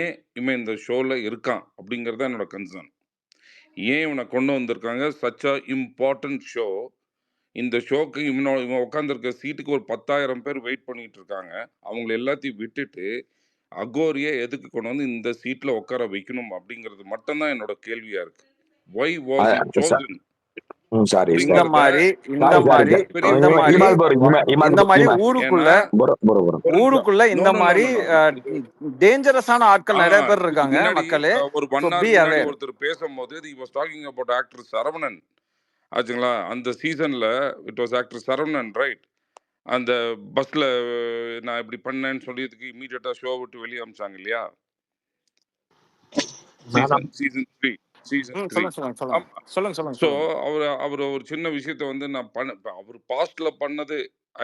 ஏன் இவன் இந்த ஷோல இருக்கான் அப்படிங்கறது என்னோட கன்சர்ன். ஏன் இவனை கொண்டு வந்திருக்காங்க? Such a important show. இந்த ஷோக்கு இவன் உட்காந்துருக்க சீட்டுக்கு ஒரு 10,000 பேர் வெயிட் பண்ணிட்டு இருக்காங்க. அவங்கள எல்லாத்தையும் விட்டுட்டு அகோரியை எதுக்கு கொண்டு வந்து இந்த சீட்ல உட்கார வைக்கணும் அப்படிங்கிறது மட்டும்தான் என்னோட கேள்வியா இருக்கு. Why was he chosen sorry இந்த அப்படிங்கறத மாதிரி இந்த சாரி மாதிரி மிகப்பெரிய இந்த ஒரு மாதிரி இமால் ப்ரோ இந்த மாதிரி ஏன்னா ஊருக்குள்ள ஒரு நிமிஷம் ஊருக்குள்ள நோ இந்த நோ நோ மாதிரி நோ நோ டேஞ்சரஸான ஆட்கள் நிறைய பேர் இதுக்கு இருக்காங்க முன்னாடி மக்களே. ஒரு ஸோ 1 hour பி முன்னாடி அவேர். ஒருத்தர் பேசும்போது he was talking about actor Saravanan ஆச்சுங்களா. அந்த சீசன்ல it was actor Saravanan right. அந்த பஸ்ல நான் இப்படி பண்ணேன்னு சொல்லியதுக்கு இமீடியட்டா ஷோ விட்டு வெளியே அமிச்சாங்க இல்லையா? மேடம் சீசன் 3 சொல்லுங்க சொல்லுங்க சொல்லுங்க ஆமா. சொல்லுங்க சொல்லுங்க ஸோ சொல்லுங்க. அவர் ஒரு சின்ன விஷயத்த வந்து நான் அவர் பாஸ்ட்ல பண்ணது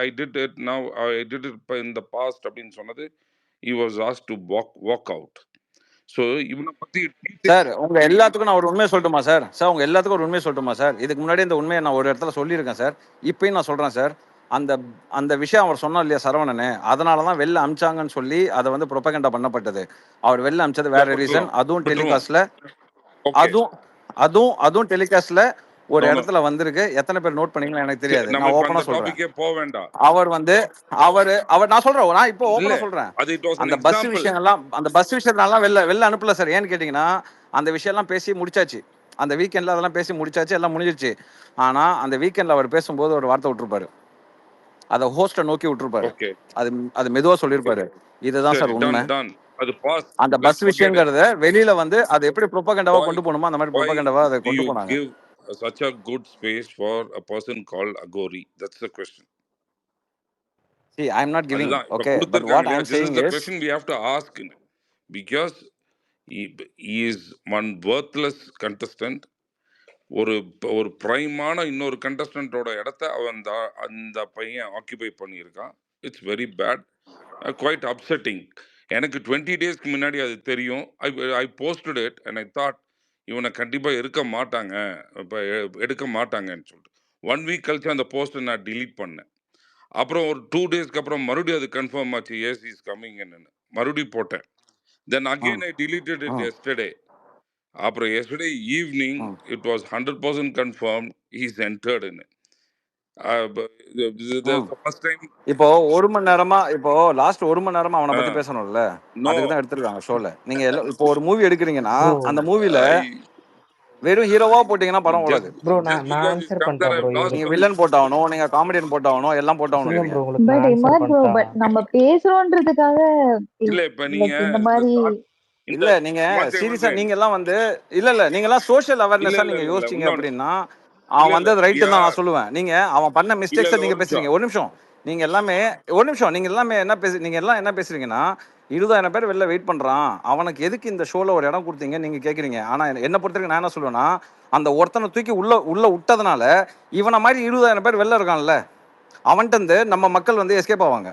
I did it now I did it in the past அப்படின்னு சொன்னது he was asked to walk out. So இவனை பத்தி சார் உங்க எல்லாத்துக்கும் நான் ஒரு உண்மையை சொல்லட்டுமா சார்? சார் உங்க எல்லாத்துக்கும் ஒரு உண்மையை சொல்லட்டுமா சார்? இதுக்கு முன்னாடி இந்த உண்மையை நான் ஒரு இடத்துல சொல்லியிருக்கேன் சார். இப்பயும் நான் சொல்றேன் சார். அந்த அந்த விஷயம் அவர் சொன்னா இல்லையா சரவணனே, அதனால தான் வெளில அமிச்சாங்கன்னு சொல்லி அதை வந்து ப்ரொபகண்டா பண்ணப்பட்டது. அவர் வெளில அமிச்சது வேற ரீசன். அதுவும் டெலிகாஸ்ட்ல ஓகே அதுவும் அதுவும் அதுவும் டெலிகாஸ்ட்ல ஒரு நோ நோ இடத்துல வந்திருக்கு. எத்தனை பேர் நோட் பண்ணீங்களா எனக்கு தெரியாது. நம்ம நான் இப்ப ஓப்பனா அந்த சொல்றேன். டாபிக்கே போக வேண்டாம். அவர் வந்து அவர் நான் சொல்றேன். நான் இப்போ இல்ல ஓப்பனா சொல்றேன். அது இட் வாஸ் an அந்த பஸ் example. விஷயங்கள்லாம் அந்த பஸ் விஷயத்தெல்லாம் வெளில அனுப்பல சார். ஏன்னு கேட்டீங்கன்னா அந்த விஷயம்லாம் பேசி முடிச்சாச்சு. அந்த வீக்கெண்ட்ல அதெல்லாம் பேசி முடிச்சாச்சு, எல்லாம் முடிஞ்சிருச்சு. ஆனா அந்த வீக்கெண்ட்ல அவர் பேசும்போது ஒரு வார்த்தை விட்டுருப்பாரு. அதை ஹோஸ்ட்டை நோக்கி விட்டுருப்பாரு. ஓகே அது அது மெதுவா சொல்லியிருப்பாரு. இதுதான் சரி சார் டன் உண்மை. டன் அது பாஸ். அந்த லெட்ஸ் பஸ் forget it. விஷயங்கிறத வெளியில வந்து அது எப்படி ப்ரொபகண்டாவா why கொண்டு போகணுமோ அந்த மாதிரி why ப்ரொபகண்டாவா அதை do கொண்டு you போனாங்க. give such a good space for a person called Agori? That's the question. See, I am not giving. அதுதான் இப்ப Okay, but கொடுத்திருக்காங்க what I இல்லையா? am This is saying the is, question we have to ask because he is one worthless contestant. ஒரு ஒரு பிரைமான இன்னொரு கண்டஸ்டன்டோட இடத்த அவன் அந்த பையன் ஆக்கிபை பண்ணியிருக்கான். It's very bad, quite upsetting. எனக்கு 20 டேஸ்க்கு முன்னாடி அது தெரியும். I posted it and I thought இவனை கண்டிப்பாக இருக்க மாட்டாங்க, இப்போ எடுக்க மாட்டாங்கன்னு சொல்லிட்டு 1 வீக் கழிச்சு அந்த போஸ்ட்டை நான் டிலீட் பண்ணேன். அப்புறம் ஒரு 2 டேஸ்க்கு அப்புறம் மறுபடியும் அது கன்ஃபார்ம் ஆச்சு, எஸ் இஸ் கம்மிங்னு. மறுபடியும் போட்டேன். Then again I deleted it yesterday. அப்புறம் yesterday evening it was 100% confirm is entered in. First time இப்போ 1 மணி நேரமா இப்போ லாஸ்ட் 1 மணி நேரமா அவனை பத்தி பேசணும்ல, நோ அதுக்கு தான் எடுத்துருக்காங்க ஷோல. நீங்க எல்லாம் இப்போ ஒரு மூவி எடுக்கிறீங்கன்னா ப்ரோ அந்த மூவில ஐ வெறும் ஹீரோவா போட்டீங்கன்னா படம் just ஓடாது. ப்ரோ just நான் because he's answer come there பண்ணிட்டேன் ப்ரோ I've lost நீங்க இவருக்கு. வில்லன் போட்டாகணும், நீங்க காமெடியன் போட்டாகணும், எல்லாம் போட்டாகணும் சிங்கம் நீங்க. ப்ரோ உங்களுக்கு பட் நான் ஆன்சர் இமாத் ப்ரோ, பண்ணிட்டேன். பட் நம்ம பேசுறோன்றதுக்காக இல்ல இப்ப லைக் நீங்க இந்த இந்த மாதிரி start இந்த இல்ல நீங்க one சீரியஸா second. நீங்க எல்லாம் வந்து இல்ல நீங்க எல்லாம் சோஷியல் இல்ல அவேர்னஸா இல்ல நீங்க இல்ல யோசிச்சீங்க இன்னொன்னு அப்படின்னா இல்ல அவன் இல்ல வந்தது ரைட்டு யா தான் நான் சொல்லுவேன். நீங்க அவன் பண்ண இல்ல மிஸ்டேக்ஸை இல்ல நீங்க ஒரு நிமிஷம் பேசுறீங்க. ஒரு நிமிஷம். நீங்க எல்லாமே ஒரு நிமிஷம். நீங்க எல்லாமே நீங்க எல்லாம் என்ன பேசுறீங்கன்னா 20,000 பேர் வெளில வெயிட் பண்றான், அவனுக்கு எதுக்கு இந்த ஷோல ஒரு இடம் கொடுத்தீங்க நீங்க கேக்குறீங்க. ஆனா என்ன பொறுத்தவரைக்கும் நான் என்ன சொல்லுவேன்னா, அந்த ஒருத்தனை தூக்கி உள்ள விட்டதுனால இவனை மாதிரி 20,000 பேர் வெளில இருக்கான்ல, அவன்கிட்ட இருந்து நம்ம மக்கள் வந்து எஸ்கேப் ஆவாங்க.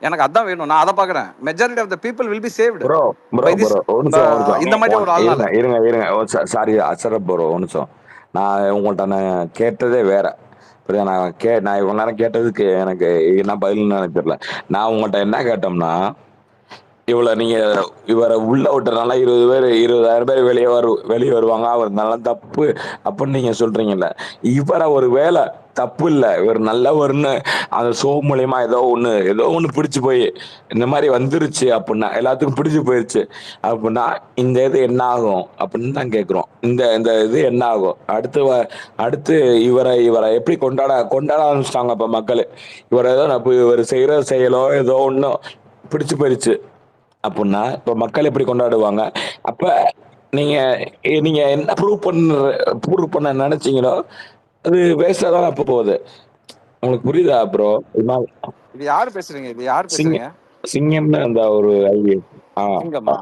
எனக்கு அதான் வேணும். நான் அதை பார்க்குறேன். Majority of the people will be saved bro bro by this. Bro ஒரு நிமிஷம் இந்த மாதிரி ஒரு இருங்க ஆள்னால. இருங்க இருங்க சாரி அசரப் ப்ரோ ஒரு நிமிஷம். நான் உங்கள்கிட்ட நான் கேட்டதே வேற. புரியுதா? நான் இவ்வளோ நேரம் கேட்டதுக்கு எனக்கு என்ன பதில்னு எனக்கு தெரியல. நான் உங்கள்கிட்ட என்ன கேட்டோம்னா, இவ்வளோ நீங்க இவரை உள்ள விட்டுறனால 20,000 பேர் வெளியே வருவாங்க, அவர் நல்லா தப்பு அப்படின்னு நீங்க சொல்றீங்கல்ல. இவரை ஒரு வேலை தப்பு இல்லை, இவர் நல்லவர்னு அந்த ஷோ மூலியமா ஏதோ ஒண்ணு பிடிச்சு போய் இந்த மாதிரி வந்துருச்சு அப்படின்னா, எல்லாத்துக்கும் பிடிச்சு போயிருச்சு அப்படின்னா, இந்த இது என்ன ஆகும் அப்படின்னு தான் கேட்குறோம். இந்த இந்த இது என்ன ஆகும் அடுத்து இவரை எப்படி கொண்டாட ஆரம்பிச்சிட்டாங்க இப்ப மக்கள். இவர் செய்யற செயலோ ஏதோ ஒன்றும் பிடிச்சு போயிருச்சு அப்படின்னா இப்ப மக்கள் எப்படி கொண்டாடுவாங்க? அப்ப நீங்க நீங்க என்ன ப்ரூவ் பண்ண நினைச்சீங்களோ அது வேஸ்டா தான் அப்ப போகுது. உங்களுக்கு புரியுதா ப்ரோ? இது யாரு பேசுறீங்க? இது யார் பேசுறீங்க? சிங்கம்னு அந்த ஒரு ஐடியா. சிங்கமா?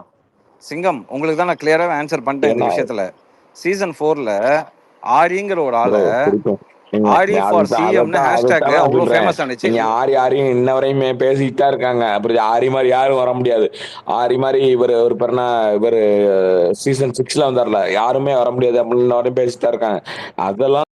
சிங்கம், உங்களுக்கு தான் நான் கிளியராக ஆன்சர் பண்ணிட்டேன் இந்த என்ன விஷயத்துல. சீசன் 4ல ஆரிங்கிற ஒரு ஆளை ப்ரோ பிடிக்கும். ஆரி ஃபார் சிஎம்னு ஹேஷ்டேக் அவ்வளோ ஃபேமஸ் ஆனிச்சு. நீங்க ஆரியும் இன்ன வரையுமே பேசிக்கிட்டா இருக்காங்க. அப்படி ஆரி மாதிரி யாரும் வர முடியாது. ஆரி மாதிரி இவர் சீசன் 6ல வந்தார்ல, யாருமே வர முடியாது அப்படின்னு பேசிட்டா இருக்காங்க. அதெல்லாம்